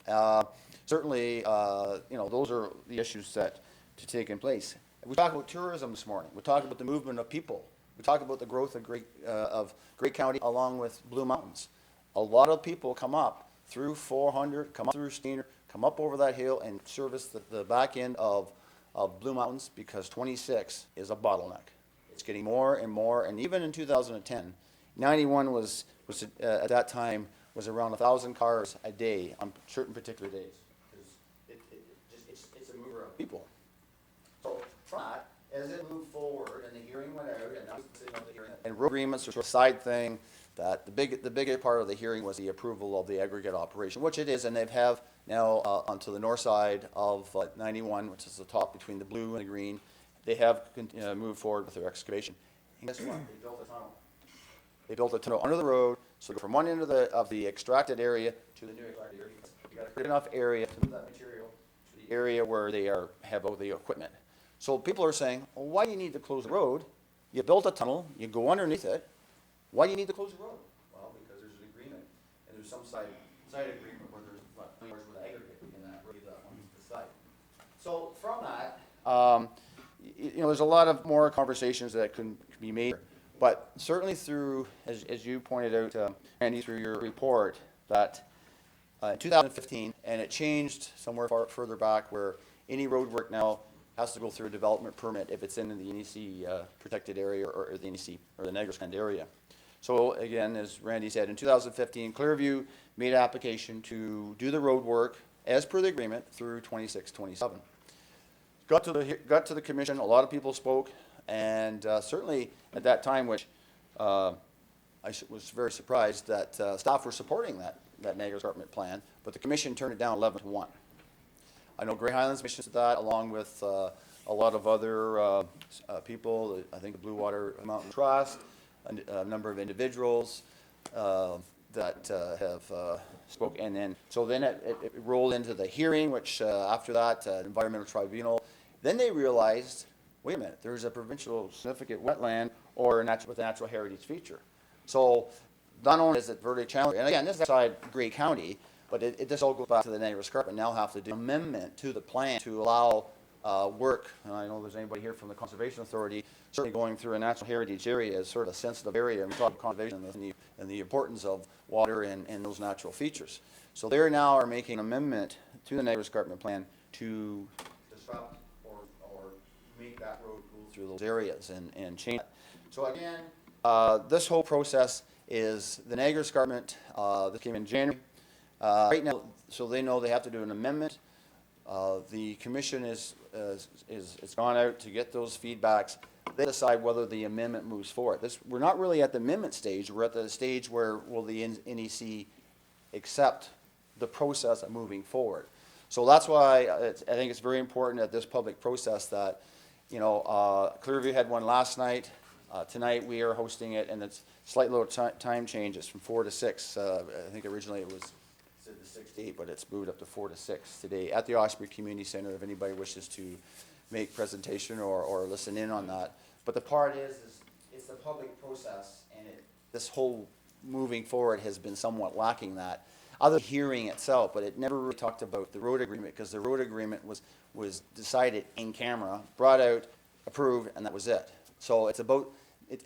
Certainly, you know, those are the issues that to take in place. We talked about tourism this morning. We talked about the movement of people. We talked about the growth of Grey County along with Blue Mountains. A lot of people come up through 400, come up through Steiner, come up over that hill and service the back end of Blue Mountains because 26 is a bottleneck. It's getting more and more, and even in 2010, 91 was at that time was around 1,000 cars a day on certain particular days. It's a mover of people. So from that, as it moved forward and the hearing went out, and now it's sitting on the hearing, and road agreements are a side thing, that the bigger part of the hearing was the approval of the aggregate operation, which it is, and they have now onto the north side of 91, which is the top between the blue and the green. They have moved forward with their excavation. And guess what? They built a tunnel. They built a tunnel under the road, so from one end of the extracted area to the new extracted area. You got to create enough area to move that material to the area where they have all the equipment. So people are saying, well, why do you need to close the road? You built a tunnel, you go underneath it. Why do you need to close the road? Well, because there's an agreement, and there's some side agreement where there's with aggregate in that road that one to the side. So from that, you know, there's a lot of more conversations that can be made, but certainly through, as you pointed out, Randy, through your report, that in 2015, and it changed somewhere further back where any road work now has to go through a development permit if it's in the NEC protected area or the NEC or the Niagara Strand area. So again, as Randy said, in 2015, Clearview made an application to do the road work as per the agreement through 2627. Got to the commission, a lot of people spoke, and certainly at that time, which was very surprised that staff were supporting that Niagara Escarpment plan, but the commission turned it down 11-1. I know Grey Highlands Mission did that, along with a lot of other people. I think the Blue Water Mountain Trust, a number of individuals that have spoke, and then it rolled into the hearing, which after that, environmental tribunal. Then they realized, wait a minute, there's a provincial significant wetland or with a natural heritage feature. So not only is it vertically challenged, and again, this is outside Grey County, but this all goes back to the Niagara Escarpment. Now have to do an amendment to the plan to allow work, and I know there's anybody here from the Conservation Authority, certainly going through a natural heritage area is sort of a sensitive area, and we talk about conservation and the importance of water and those natural features. So they now are making an amendment to the Niagara Escarpment plan to disrupt or make that road go through those areas and change that. So again, this whole process is the Niagara Escarpment, this came in January. Right now, so they know they have to do an amendment. The commission is gone out to get those feedbacks. They decide whether the amendment moves forward. We're not really at the amendment stage. We're at the stage where will the NEC accept the process of moving forward. So that's why I think it's very important at this public process that, Clearview had one last night. Tonight we are hosting it, and it's slight little time changes from 4 to 6. I think originally it was said the 6 to 8, but it's moved up to 4 to 6 today at the Osprey Community Center. If anybody wishes to make presentation or listen in on that, but the part is it's the public process, and this whole moving forward has been somewhat lacking that. Other hearing itself, but it never really talked about the road agreement, because the road agreement was decided in camera, brought out, approved, and that was it. So it's about it.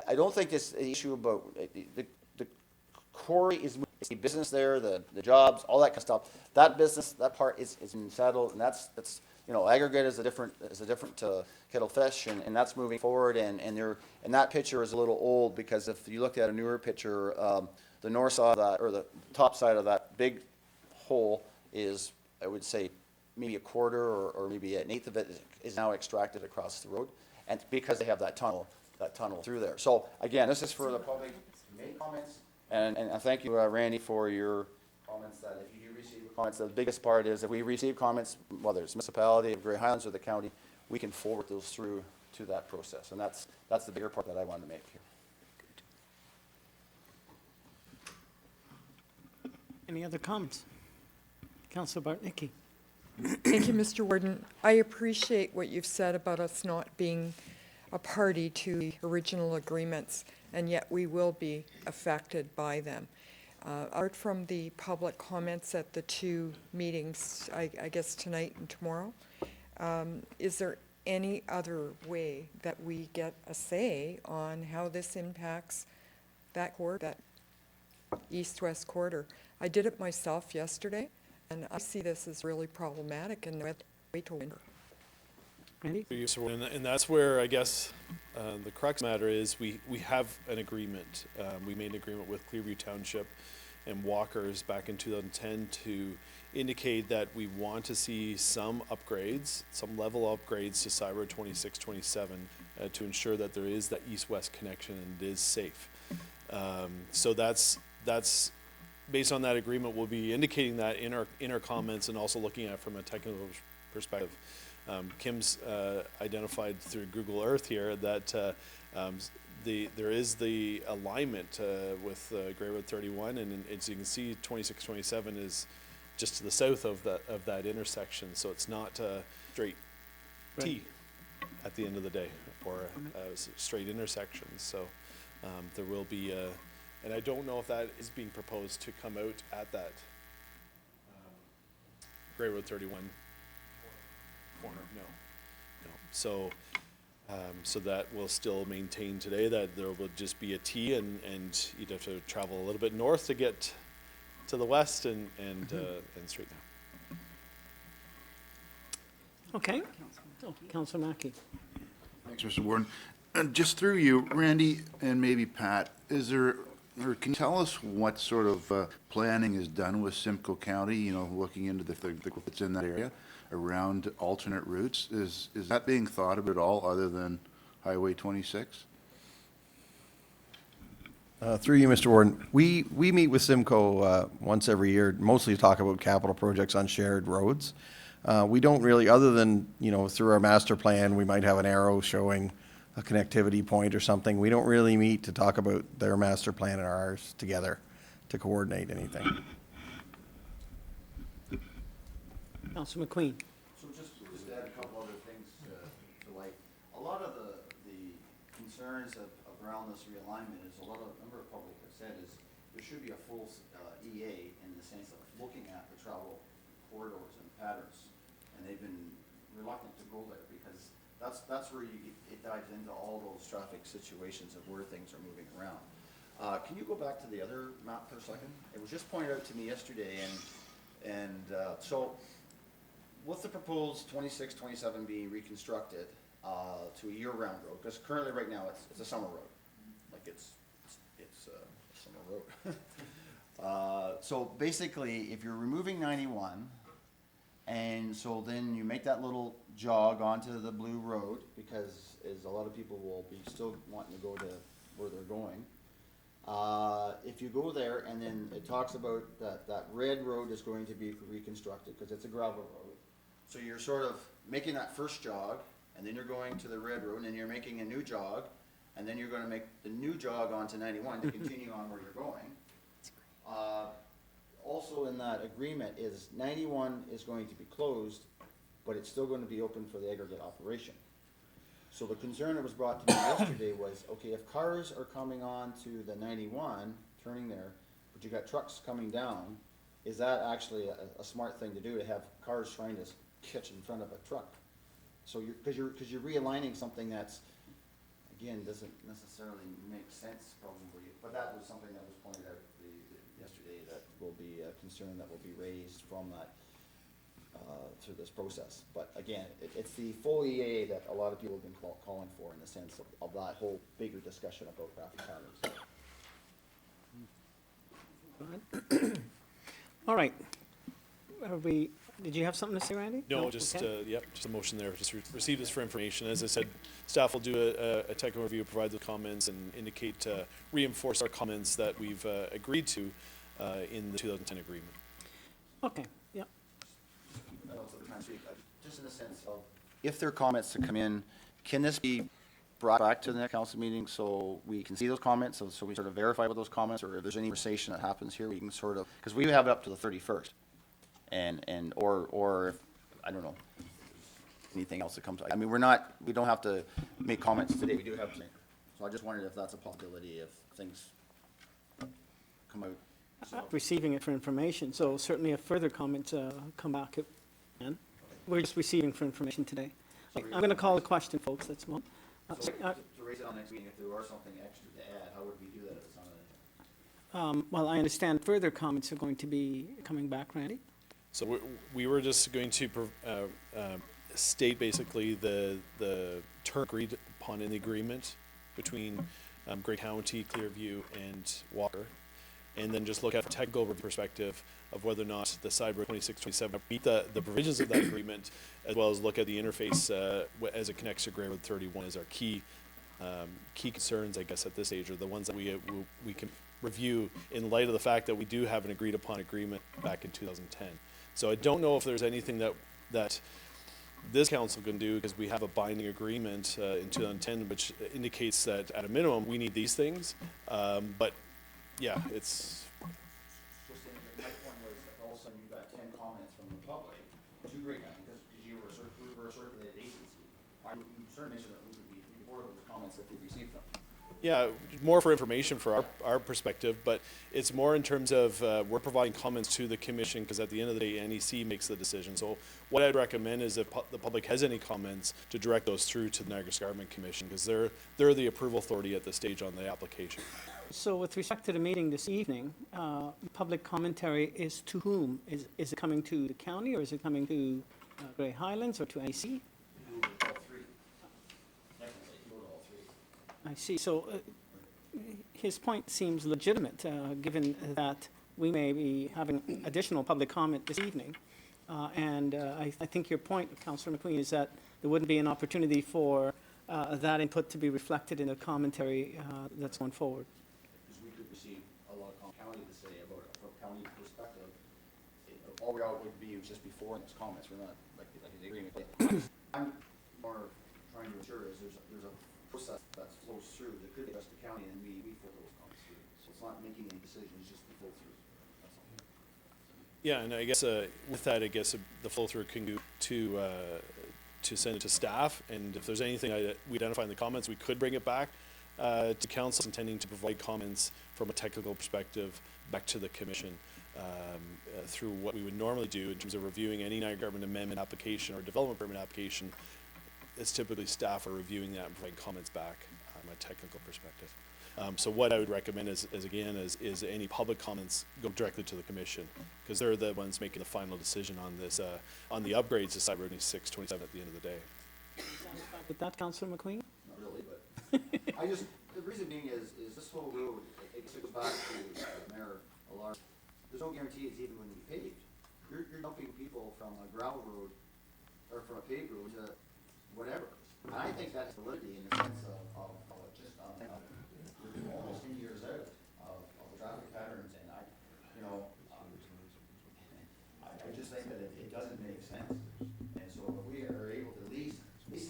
I don't think it's an issue about the quarry is the business there, the jobs, all that kind of stuff. That business, that part is settled, and that's aggregate is a different kettle of fish, and that's moving forward. And that picture is a little old, because if you looked at a newer picture, the north side of that, or the top side of that big hole is, I would say, maybe a quarter or maybe an eighth of it is now extracted across the road, and because they have that tunnel through there. So again, this is for the public to make comments, and thank you, Randy, for your comments. That if you do receive comments, the biggest part is if we receive comments, whether it's municipality of Grey Highlands or the county, we can forward those through to that process, and that's the bigger part that I wanted to make here. Any other comments? Councillor Bartnicki. Thank you, Mr. Warden. I appreciate what you've said about us not being a party to the original agreements, and yet we will be affected by them. Apart from the public comments at the two meetings, I guess tonight and tomorrow, is there any other way that we get a say on how this impacts that corridor, that east-west corridor? I did it myself yesterday, and I see this as really problematic, and wait till winter. And that's where I guess the crux matter is we have an agreement. We made an agreement with Clearview Township and Walkers back in 2010 to indicate that we want to see some upgrades, some level upgrades to Side Road 26, 27 to ensure that there is that east-west connection and it is safe. So that's based on that agreement. We'll be indicating that in our comments, and also looking at it from a technical perspective. Kim's identified through Google Earth here that there is the alignment with Grey Road 31, and as you can see, 26, 27 is just to the south of that intersection. So it's not a straight T at the end of the day, or a straight intersection. So there will be and I don't know if that is being proposed to come out at that Grey Road 31 corner. No. So so that will still maintain today, that there will just be a T, and you'd have to travel a little bit north to get to the west and straight now. Okay. Councillor Mackey. Thanks, Mr. Warden. And just through you, Randy, and maybe Pat, can you tell us what sort of planning is done with Simcoe County, looking into the that's in that area around alternate routes? Is that being thought of at all other than Highway 26? Through you, Mr. Warden, we meet with Simcoe once every year, mostly to talk about capital projects on shared roads. We don't really, other than, through our master plan, we might have an arrow showing a connectivity point or something. We don't really meet to talk about their master plan and ours together to coordinate anything. Councillor McQueen. So just to add a couple other things to light, a lot of the concerns around this realignment is a number of public have said is there should be a full EA in the sense of looking at the travel corridors and patterns, and they've been reluctant to go there because that's where it dives into all those traffic situations of where things are moving around. Can you go back to the other map for a second? It was just pointed out to me yesterday, and so with the proposed 26, 27 being reconstructed to a year-round road, because currently right now it's a summer road, like it's a summer road. So basically, if you're removing 91, and so then you make that little jog onto the blue road, because as a lot of people will be still wanting to go to where they're going. If you go there and then it talks about that red road is going to be reconstructed because it's a gravel road. So you're sort of making that first jog and then you're going to the red road and then you're making a new jog and then you're going to make the new jog onto 91 to continue on where you're going. Also in that agreement is 91 is going to be closed, but it's still going to be open for the aggregate operation. So the concern that was brought to me yesterday was, okay, if cars are coming on to the 91, turning there, but you got trucks coming down, is that actually a smart thing to do, to have cars trying to catch in front of a truck? So because you're realigning something that's, again, doesn't necessarily make sense probably, but that was something that was pointed out yesterday that will be a concern that will be raised from that through this process. But again, it's the full EA that a lot of people have been calling for in the sense of that whole bigger discussion about traffic patterns. All right. Did you have something to say, Randy? No, just, Okay. yep, just a motion there, just receive this for information. As I said, staff will do a technical review, provide the comments and indicate, reinforce our comments that we've agreed to in the 2010 agreement. Okay, yep. Just in the sense of, if there are comments to come in, can this be brought back to the next council meeting so we can see those comments, so we sort of verify with those comments, or if there's any conversation that happens here, we can sort of, because we have it up to the 31st, or I don't know, anything else that comes. I mean, we don't have to make comments today. We do have to. So I just wondered if that's a possibility if things come out. So. Receiving it for information, so certainly if further comments come back, we're just receiving for information today. I'm going to call the question, folks, that's one. So to raise it on next meeting, if there were something extra to add, how would we do that if it's on Well, I understand further comments are going to be coming back, Randy. So we were just going to state basically the term agreed upon in the agreement between Grey County, Clearview, and Walker, and then just look at from a technical perspective of whether or not the side road 2627 meet the provisions of that agreement, as well as look at the interface as it connects to Grey Road 31 as our key concerns, I guess, at this stage, are the ones that we can review in light of the fact that we do have an agreed upon agreement back in 2010. So I don't know if there's anything that this council can do, because we have a binding agreement in 2010 which indicates that at a minimum we need these things, but yeah, it's. Just my point was that all of a sudden you got 10 comments from the public to Grey County because you were a circulated agency. You certainly mentioned that we would be forward with the comments if we received them. Yeah, more for information for our perspective, but it's more in terms of we're providing comments to the commission, because at the end of the day, NEC makes the decision. So what I'd recommend is if the public has any comments, to direct those through to the Niagara Escarpment Commission, because they're the approval authority at this stage on the application. So with respect to the meeting this evening, public commentary is to whom? Is it coming to the county, or is it coming to Grey Highlands, or to NEC? I see. So his point seems legitimate, given that we may be having additional public comment this evening. And I think your point, Councillor McQueen, is that there wouldn't be an opportunity for that input to be reflected in the commentary that's going forward. We county to say about it from a county perspective. All we are would be just before in those comments, we're not, like the agreement. I'm more trying to ensure is there's a process that flows through that could address the county and we filter those comments through. So it's not making any decisions, just the flow through. That's all. Yeah, and I guess with that, I guess the flow through can go to send it to staff, and if there's anything we identify in the comments, we could bring it back to council, intending to provide comments from a technical perspective back to the commission through what we would normally do in terms of reviewing any non-government amendment application or development permit application. It's typically staff are reviewing that and providing comments back from a technical perspective. So what I would recommend is any public comments go directly to the commission, because they're the ones making the final decision on this, on the upgrades to Site Road 2627 at the end of the day. With that, Councillor McQueen? Not really, but the reason being is this whole road, it goes back to Mayor Alar. There's no guarantee it's even going to be paved. You're dumping people from a gravel road or from a paved road to whatever. And I think that's validity in the sense of just we're almost 10 years out of the traffic patterns, and I just think that it doesn't make sense. And so if we are able to at least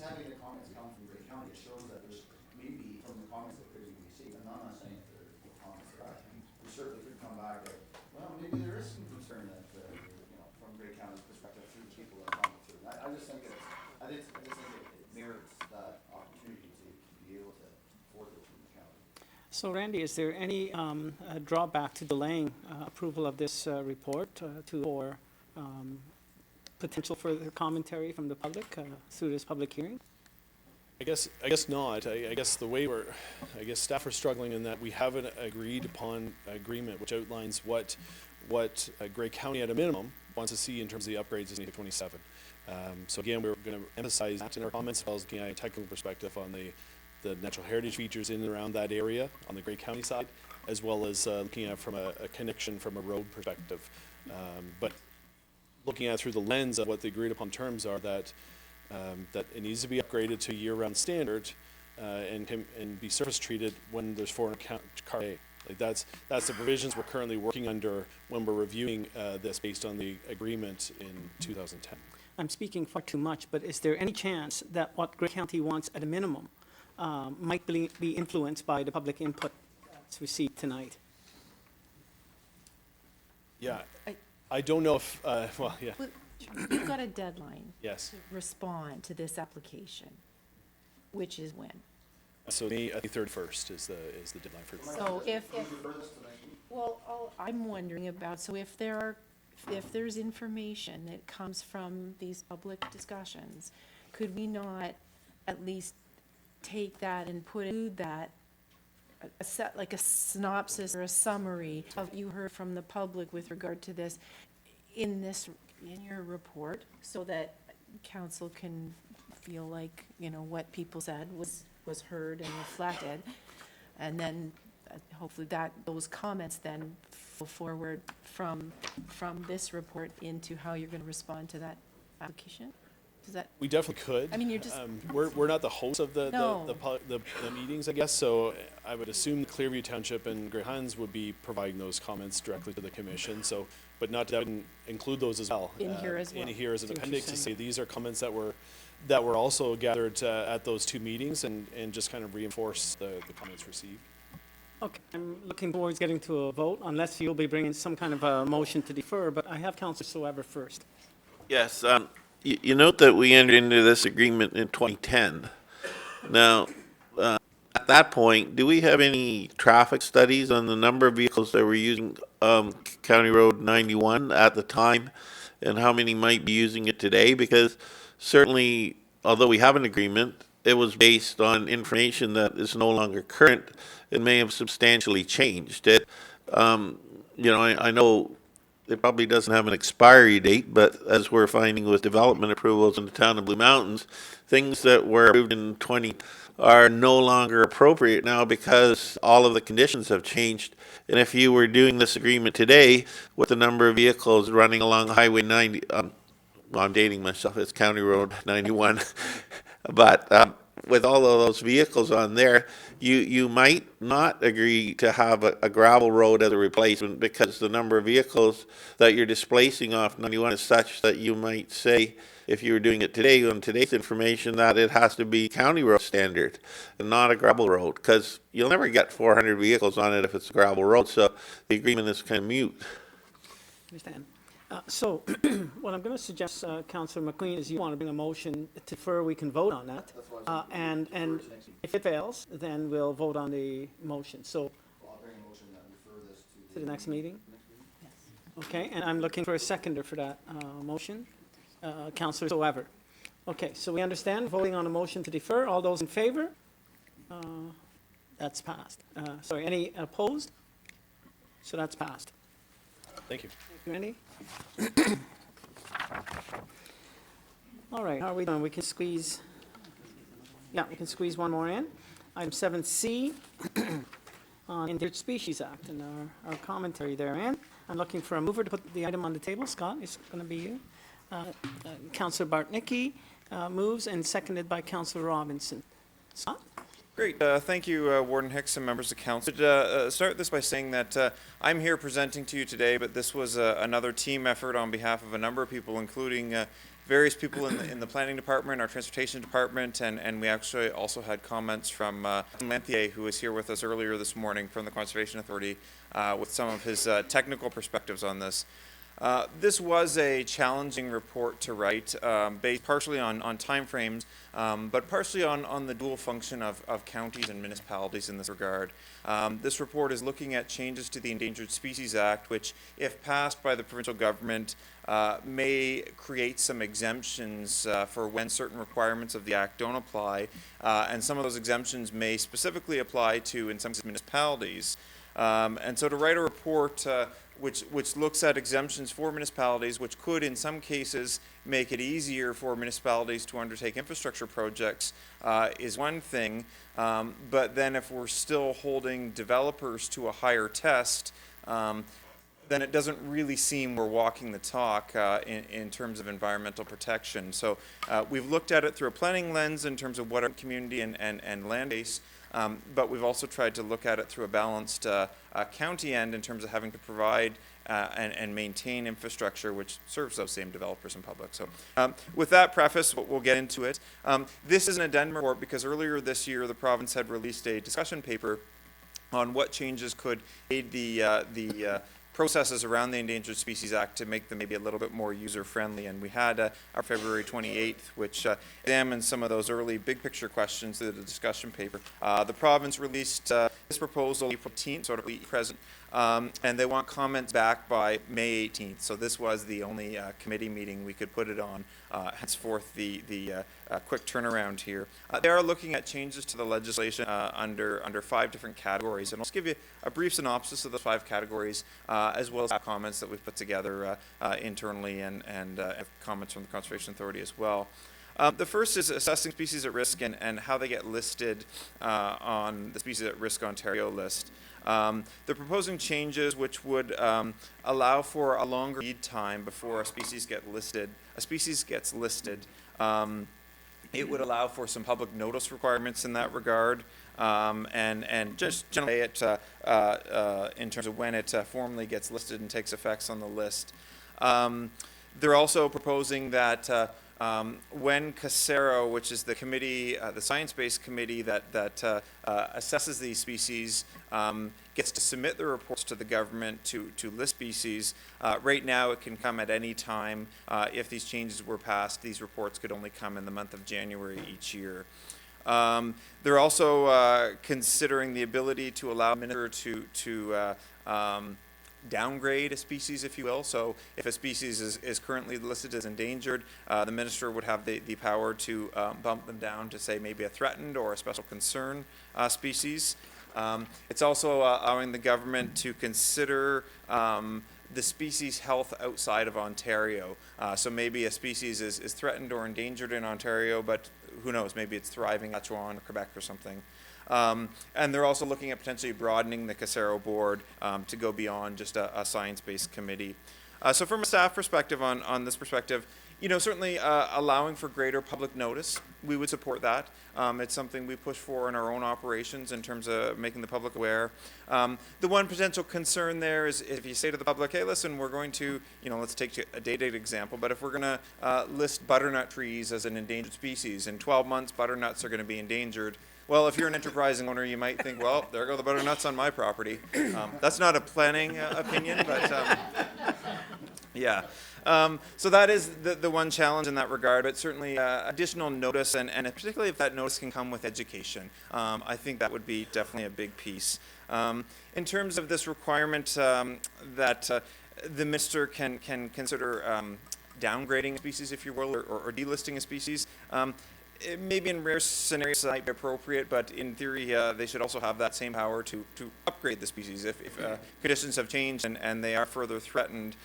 having the comments come from Grey County, it shows that there's maybe from the comments that could be received, and I'm not saying that there are comments that are, we certainly could come back that, well, maybe there is some concern that, from Grey County's perspective through the people that come through. I just think it merits that opportunity to be able to forward it from the county. So Randy, is there any drawback to delaying approval of this report or potential further commentary from the public through this public hearing? I guess not. I guess the way staff are struggling in that we have an agreed upon agreement which outlines what Grey County at a minimum wants to see in terms of the upgrades in 27. So again, we're going to emphasize that in our comments, as well as looking at a technical perspective on the natural heritage features in and around that area on the Grey County side, as well as looking at it from a connection from a road perspective. But looking at it through the lens of what the agreed upon terms are, that it needs to be upgraded to a year-round standard and be surface treated when there's 400 car day. Like that's the provisions we're currently working under when we're reviewing this based on the agreement in 2010. I'm speaking far too much, but is there any chance that what Grey County wants at a minimum might be influenced by the public input that's received tonight? Yeah, I don't know if, well, yeah. Well, you've got a deadline. Yes. To respond to this application, which is when? So I think 31st is the deadline for. So I'm wondering about, so if there's information that comes from these public discussions, could we not at least take that and put that, like a synopsis or a summary of what you heard from the public with regard to this in your report, so that council can feel like, what people said was heard and reflected, and then hopefully those comments then go forward from this report into how you're going to respond to that application? Does that? We definitely could. I mean, you're just. We're not the hosts of the No. the meetings, I guess. So I would assume Clearview Township and Grey Huns would be providing those comments directly to the commission. So, but not to include those as well. In here as well. In here as an appendix to say these are comments that were also gathered at those two meetings and just kind of reinforce the comments received. Okay, I'm looking forward to getting to a vote, unless you'll be bringing some kind of a motion to defer, but I have Councillor Soever first. Yes, you note that we entered into this agreement in 2010. Now, at that point, do we have any traffic studies on the number of vehicles that were using County Road 91 at the time, and how many might be using it today? Because certainly, although we have an agreement, it was based on information that is no longer current. It may have substantially changed. I know it probably doesn't have an expiry date, but as we're finding with development approvals in the town of Blue Mountains, things that were approved in 20 are no longer appropriate now because all of the conditions have changed. And if you were doing this agreement today with the number of vehicles running along Highway 90, well, I'm dating myself, it's County Road 91, but with all of those vehicles on there, you might not agree to have a gravel road as a replacement because the number of vehicles that you're displacing off 91 is such that you might say, if you were doing it today, on today's information, that it has to be county road standard and not a gravel road, because you'll never get 400 vehicles on it if it's a gravel road, so the agreement is kind of mute. Understand. So what I'm going to suggest, Councillor McLean, is you want to bring a motion to defer, we can vote on that. And if it fails, then we'll vote on the motion. So I'll bring a motion that refer this to the next meeting? Okay, and I'm looking for a seconder for that motion. Councillor Soever. Okay, so we understand voting on a motion to defer. All those in favor? That's passed. Sorry, any opposed? So that's passed. Thank you. Thank you, Randy. All right, how are we doing? We can squeeze, yeah, we can squeeze one more in. Item 7C on Endangered Species Act and our commentary therein. I'm looking for a mover to put the item on the table. Scott, it's going to be you. Councillor Bartnicki moves and seconded by Councillor Robinson. Scott? Great. Thank you, Warden Hicks and members of council. Start this by saying that I'm here presenting to you today, but this was another team effort on behalf of a number of people, including various people in the planning department, our transportation department, and we actually also had comments from Lanthier, who was here with us earlier this morning from the Conservation Authority with some of his technical perspectives on this. This was a challenging report to write, based partially on timeframes, but partially on the dual function of counties and municipalities in this regard. This report is looking at changes to the Endangered Species Act, which, if passed by the provincial government, may create some exemptions for when certain requirements of the Act don't apply, and some of those exemptions may specifically apply to, in some cases, municipalities. And so to write a report which looks at exemptions for municipalities, which could in some cases make it easier for municipalities to undertake infrastructure projects, is one thing. But then if we're still holding developers to a higher test, then it doesn't really seem we're walking the talk in terms of environmental protection. So we've looked at it through a planning lens in terms of what our community and land base. But we've also tried to look at it through a balanced county end in terms of having to provide and maintain infrastructure which serves those same developers and public. So with that preface, we'll get into it. This is an addendum report because earlier this year the province had released a discussion paper on what changes could aid the processes around the Endangered Species Act to make them maybe a little bit more user-friendly. And we had our February 28th, which examined some of those early big picture questions through the discussion paper. The province released this proposal April 18th, sort of present, and they want comments back by May 18th. So this was the only committee meeting we could put it on, henceforth the quick turnaround here. They are looking at changes to the legislation under 5 different categories, and I'll just give you a brief synopsis of the 5 categories, as well as comments that we've put together internally and comments from the Conservation Authority as well. The first is assessing species at risk and how they get listed on the Species at Risk Ontario list. They're proposing changes which would allow for a longer lead time before a species gets listed. It would allow for some public notice requirements in that regard, and just generally it in terms of when it formally gets listed and takes effects on the list. They're also proposing that when CASERO, which is the committee, the science-based committee that assesses these species, gets to submit the reports to the government to list species. Right now, it can come at any time. If these changes were passed, these reports could only come in the month of January each year. They're also considering the ability to allow a minister to downgrade a species, if you will. So if a species is currently listed as endangered, the minister would have the power to bump them down to, say, maybe a threatened or a special concern species. It's also allowing the government to consider the species health outside of Ontario. So maybe a species is threatened or endangered in Ontario, but who knows, maybe it's thriving in Saskatchewan or Quebec or something. And they're also looking at potentially broadening the CASERO board to go beyond just a science-based committee. So from a staff perspective on this perspective, Certainly allowing for greater public notice, we would support that. It's something we push for in our own operations in terms of making the public aware. The one potential concern there is if you say to the public, hey, listen, we're going to, let's take a dated example, but if we're going to list butternut trees as an endangered species, in 12 months butternuts are going to be endangered. Well, if you're an enterprising owner, you might think, well, there go the butternuts on my property. That's not a planning opinion, but yeah. So that is the one challenge in that regard, but certainly additional notice, and particularly if that notice can come with education. I think that would be definitely a big piece. In terms of this requirement that the minister can consider downgrading a species, if you will, or delisting a species, maybe in rare scenarios that might be appropriate, but in theory they should also have that same power to upgrade the species if conditions have changed and they are further threatened.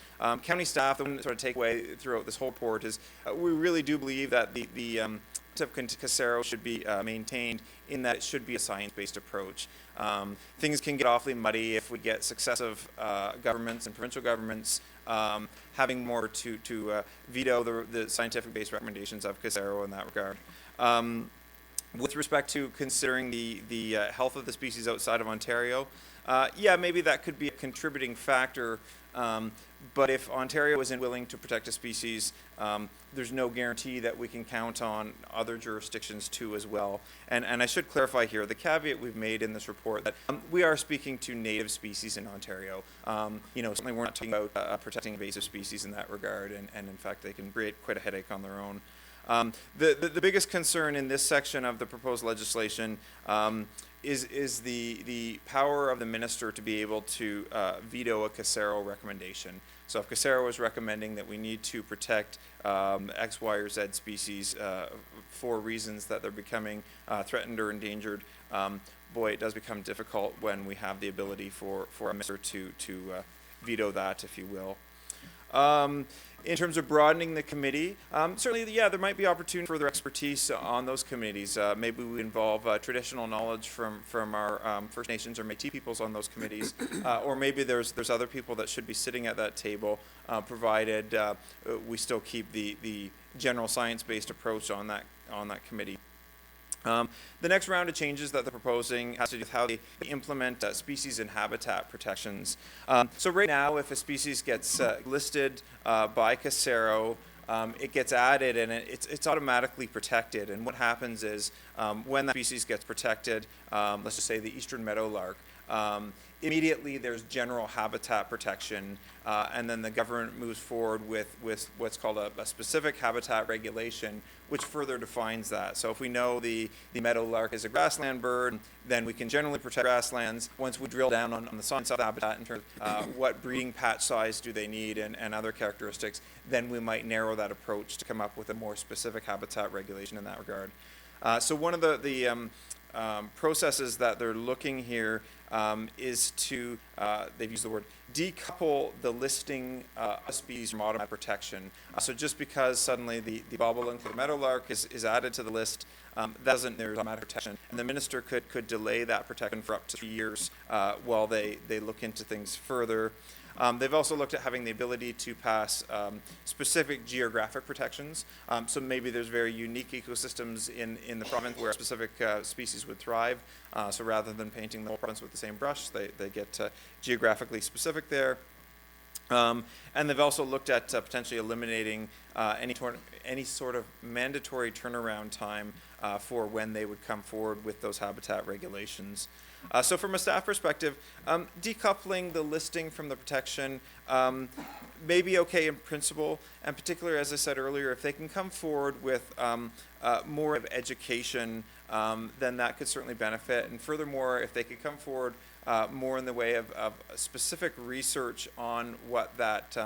County staff, the one sort of takeaway throughout this whole report is we really do believe that the of Casero should be maintained in that it should be a science-based approach. Things can get awfully muddy if we get successive governments and provincial governments having more to veto the scientific-based recommendations of Casero in that regard. With respect to considering the health of the species outside of Ontario, yeah, maybe that could be a contributing factor, but if Ontario isn't willing to protect a species, there's no guarantee that we can count on other jurisdictions too as well. And I should clarify here, the caveat we've made in this report that we are speaking to native species in Ontario. Certainly we're not talking about protecting invasive species in that regard, and in fact they can create quite a headache on their own. The biggest concern in this section of the proposed legislation is the power of the minister to be able to veto a Casero recommendation. So if Casero is recommending that we need to protect X, Y, or Z species for reasons that they're becoming threatened or endangered, boy, it does become difficult when we have the ability for a minister to veto that, if you will. In terms of broadening the committee, certainly, yeah, there might be opportunity for further expertise on those committees. Maybe we involve traditional knowledge from our First Nations or Métis peoples on those committees, or maybe there's other people that should be sitting at that table, provided we still keep the general science-based approach on that committee. The next round of changes that they're proposing has to do with how they implement species and habitat protections. So right now, if a species gets listed by Casero, it gets added and it's automatically protected. And what happens is when that species gets protected, let's just say the eastern meadowlark, immediately there's general habitat protection, and then the government moves forward with what's called a specific habitat regulation, which further defines that. So if we know the meadowlark is a grassland bird, then we can generally protect grasslands. Once we drill down on the science of the habitat in terms of what breeding patch size do they need and other characteristics, then we might narrow that approach to come up with a more specific habitat regulation in that regard. So one of the processes that they're looking here is to, they've used the word, decouple the listing of species from automatic protection. So just because suddenly the bobolink or the meadowlark is added to the list, there's automatic protection. And the minister could delay that protection for up to 3 years while they look into things further. They've also looked at having the ability to pass specific geographic protections. So maybe there's very unique ecosystems in the province where specific species would thrive. So rather than painting the whole province with the same brush, they get geographically specific there. And they've also looked at potentially eliminating any sort of mandatory turnaround time for when they would come forward with those habitat regulations. So from a staff perspective, decoupling the listing from the protection may be okay in principle, and particularly, as I said earlier, if they can come forward with more of education, then that could certainly benefit. And furthermore, if they could come forward more in the way of specific research on what that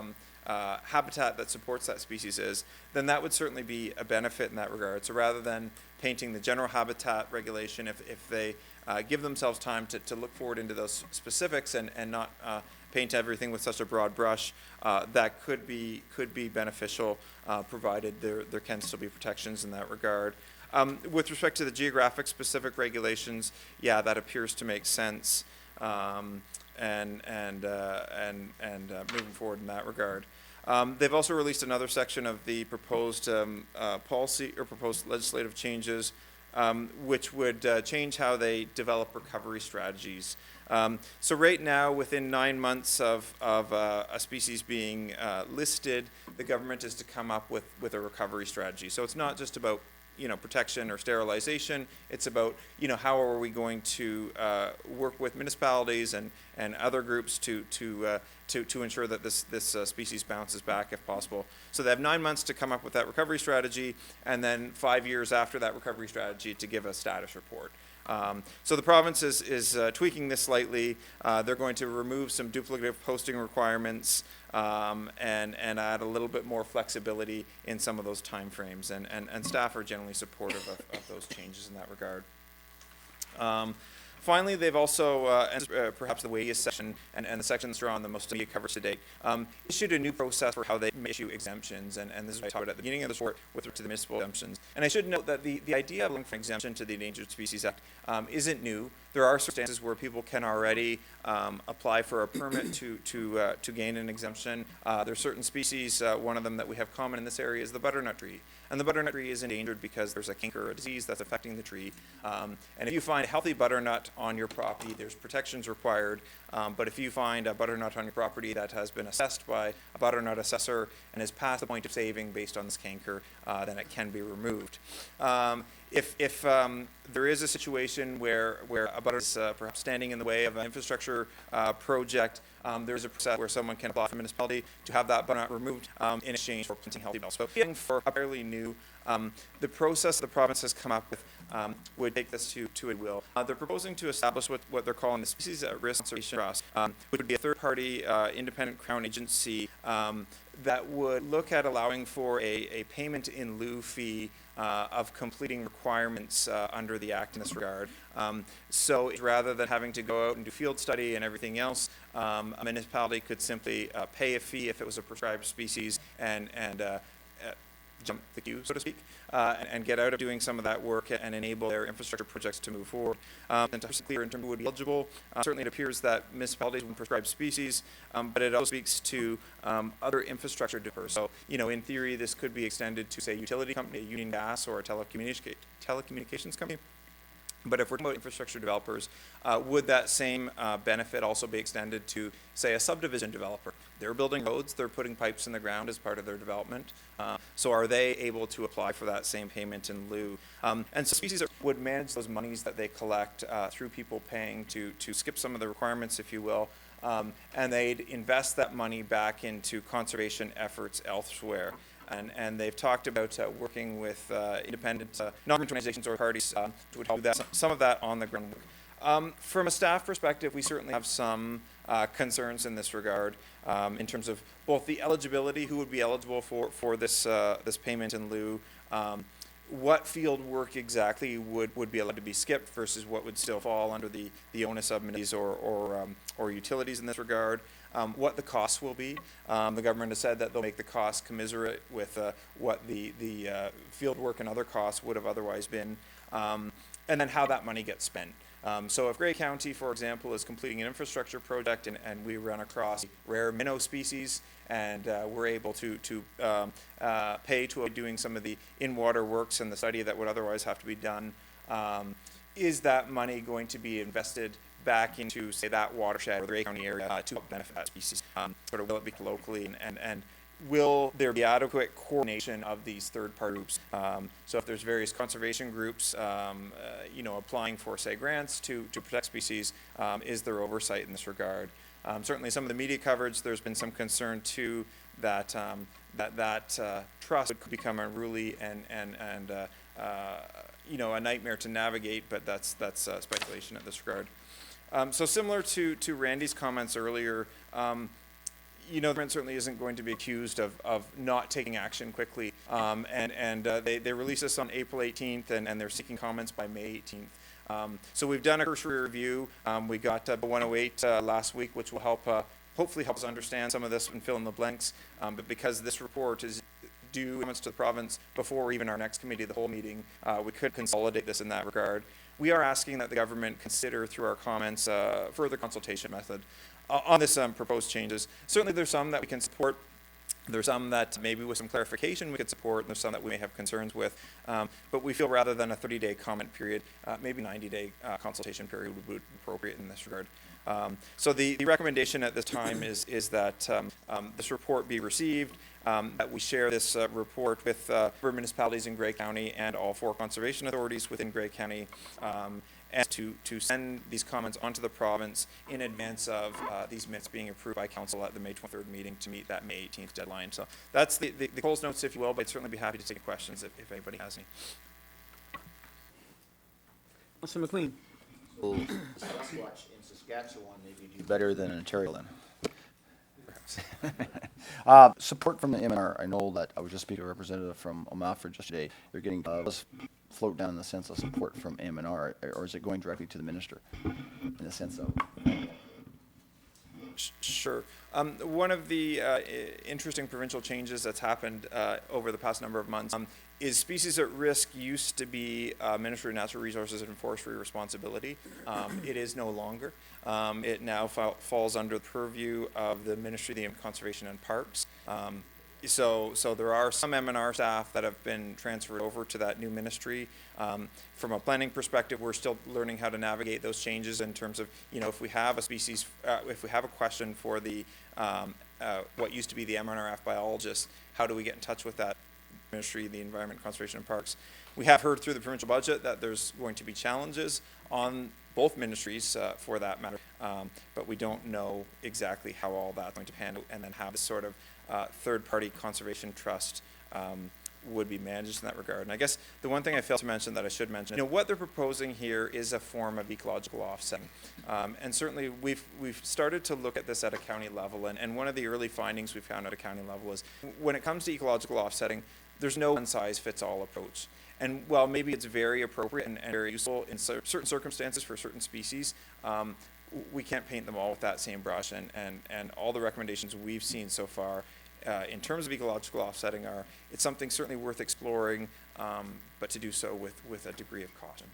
habitat that supports that species is, then that would certainly be a benefit in that regard. So rather than painting the general habitat regulation, if they give themselves time to look forward into those specifics and not paint everything with such a broad brush, that could be beneficial, provided there can still be protections in that regard. With respect to the geographic specific regulations, yeah, that appears to make sense, and moving forward in that regard. They've also released another section of the proposed policy or proposed legislative changes, which would change how they develop recovery strategies. So right now, within 9 months of a species being listed, the government is to come up with a recovery strategy. So it's not just about protection or sterilization. It's about, how are we going to work with municipalities and other groups to ensure that this species bounces back if possible. So they have 9 months to come up with that recovery strategy, and then 5 years after that recovery strategy to give a status report. So the province is tweaking this slightly. They're going to remove some duplicative posting requirements and add a little bit more flexibility in some of those timeframes. And staff are generally supportive of those changes in that regard. Finally, they've also, perhaps the weightiest section, and the section that's drawn the most media coverage to date, issued a new process for how they issue exemptions, and this is what I talked about at the beginning of the report with respect to the municipal exemptions. And I should note that the idea of looking for an exemption to the Endangered Species Act isn't new. There are circumstances where people can already apply for a permit to gain an exemption. There are certain species, one of them that we have common in this area is the butternut tree. And the butternut tree is endangered because there's a canker or a disease that's affecting the tree. And if you find a healthy butternut on your property, there's protections required. But if you find a butternut on your property that has been assessed by a butternut assessor and is past the point of saving based on this canker, then it can be removed. If there is a situation where a butternut is perhaps standing in the way of an infrastructure project, there's a process where someone can apply for municipality to have that butternut removed in exchange for planting healthy bells. So for a fairly new, the process the province has come up with would take this to a will. They're proposing to establish what they're calling the Species at Risk Conservation Trust, which would be a third-party independent Crown agency that would look at allowing for a payment in lieu fee of completing requirements under the Act in this regard. So rather than having to go out and do field study and everything else, a municipality could simply pay a fee if it was a prescribed species and jump the queue, so to speak, and get out of doing some of that work and enable their infrastructure projects to move forward. And to be clear in terms of who would be eligible, certainly it appears that municipalities would prescribe species, but it also speaks to other infrastructure developers. So, in theory, this could be extended to, say, a utility company, a Union Gas, or a telecommunications company. But if we're talking about infrastructure developers, would that same benefit also be extended to, say, a subdivision developer? They're building roads, they're putting pipes in the ground as part of their development. So are they able to apply for that same payment in lieu? And so species would manage those monies that they collect through people paying to skip some of the requirements, if you will, and they'd invest that money back into conservation efforts elsewhere. And they've talked about working with independent non-government organizations or parties to do that, some of that on the ground. From a staff perspective, we certainly have some concerns in this regard in terms of both the eligibility, who would be eligible for this this payment in lieu, what field work exactly would be allowed to be skipped versus what would still fall under the onus of municipalities or utilities in this regard. What the costs will be. The government has said that they'll make the costs commensurate with what the field work and other costs would have otherwise been, and then how that money gets spent. So if Grey County, for example, is completing an infrastructure project and we run across rare minnow species and we're able to pay to doing some of the in-water works and the study that would otherwise have to be done, is that money going to be invested back into, say, that watershed or the Grey County area to help benefit that species? Sort of will it be locally, and will there be adequate coordination of these third-party groups? So if there's various conservation groups, applying for, say, grants to protect species, is there oversight in this regard? Certainly some of the media coverage, there's been some concern too that that trust could become unruly and a nightmare to navigate, but that's speculation in this regard. So similar to Randy's comments earlier, the government certainly isn't going to be accused of not taking action quickly. They released this on April 18th, and they're seeking comments by May 18th. So we've done a cursory review. We got 108 last week, which will help, hopefully help us understand some of this and fill in the blanks. But because this report is due to the province before even our next committee, the whole meeting, we could consolidate this in that regard. We are asking that the government consider, through our comments, further consultation method on this proposed changes. Certainly there's some that we can support. There's some that maybe with some clarification we could support, and there's some that we may have concerns with. But we feel rather than a 30-day comment period, maybe 90-day consultation period would be appropriate in this regard. So the recommendation at this time is that this report be received, that we share this report with municipalities in Grey County and all 4 conservation authorities within Grey County, and to send these comments onto the province in advance of these minutes being approved by council at the May 23rd meeting to meet that May 18th deadline. So that's the Coles notes, if you will, but I'd certainly be happy to take questions if anybody has any. Councillor McLean. Sasquatch in Saskatchewan maybe do better than Ontario then. Support from the MNR. I know that I was just speaking to a representative from Omafra just today. They're getting float down in the sense of support from MNR, or is it going directly to the minister in the sense of? Sure. One of the interesting provincial changes that's happened over the past number of months is species at risk used to be Ministry of Natural Resources and Forestry responsibility. It is no longer. It now falls under the purview of the Ministry of Conservation and Parks. So there are some MNR staff that have been transferred over to that new ministry. From a planning perspective, we're still learning how to navigate those changes in terms of, if we have a species, if we have a question for the what used to be the MNRF biologist, how do we get in touch with that ministry, the Environment, Conservation and Parks? We have heard through the provincial budget that there's going to be challenges on both ministries for that matter, but we don't know exactly how all that's going to pan out, and then have this sort of third-party conservation trust would be managed in that regard. And I guess the one thing I failed to mention that I should mention, what they're proposing here is a form of ecological offsetting. And certainly we've started to look at this at a county level, and one of the early findings we found at a county level is when it comes to ecological offsetting, there's no one-size-fits-all approach. And while maybe it's very appropriate and very useful in certain circumstances for certain species, we can't paint them all with that same brush, and all the recommendations we've seen so far in terms of ecological offsetting it's something certainly worth exploring, but to do so with a degree of caution.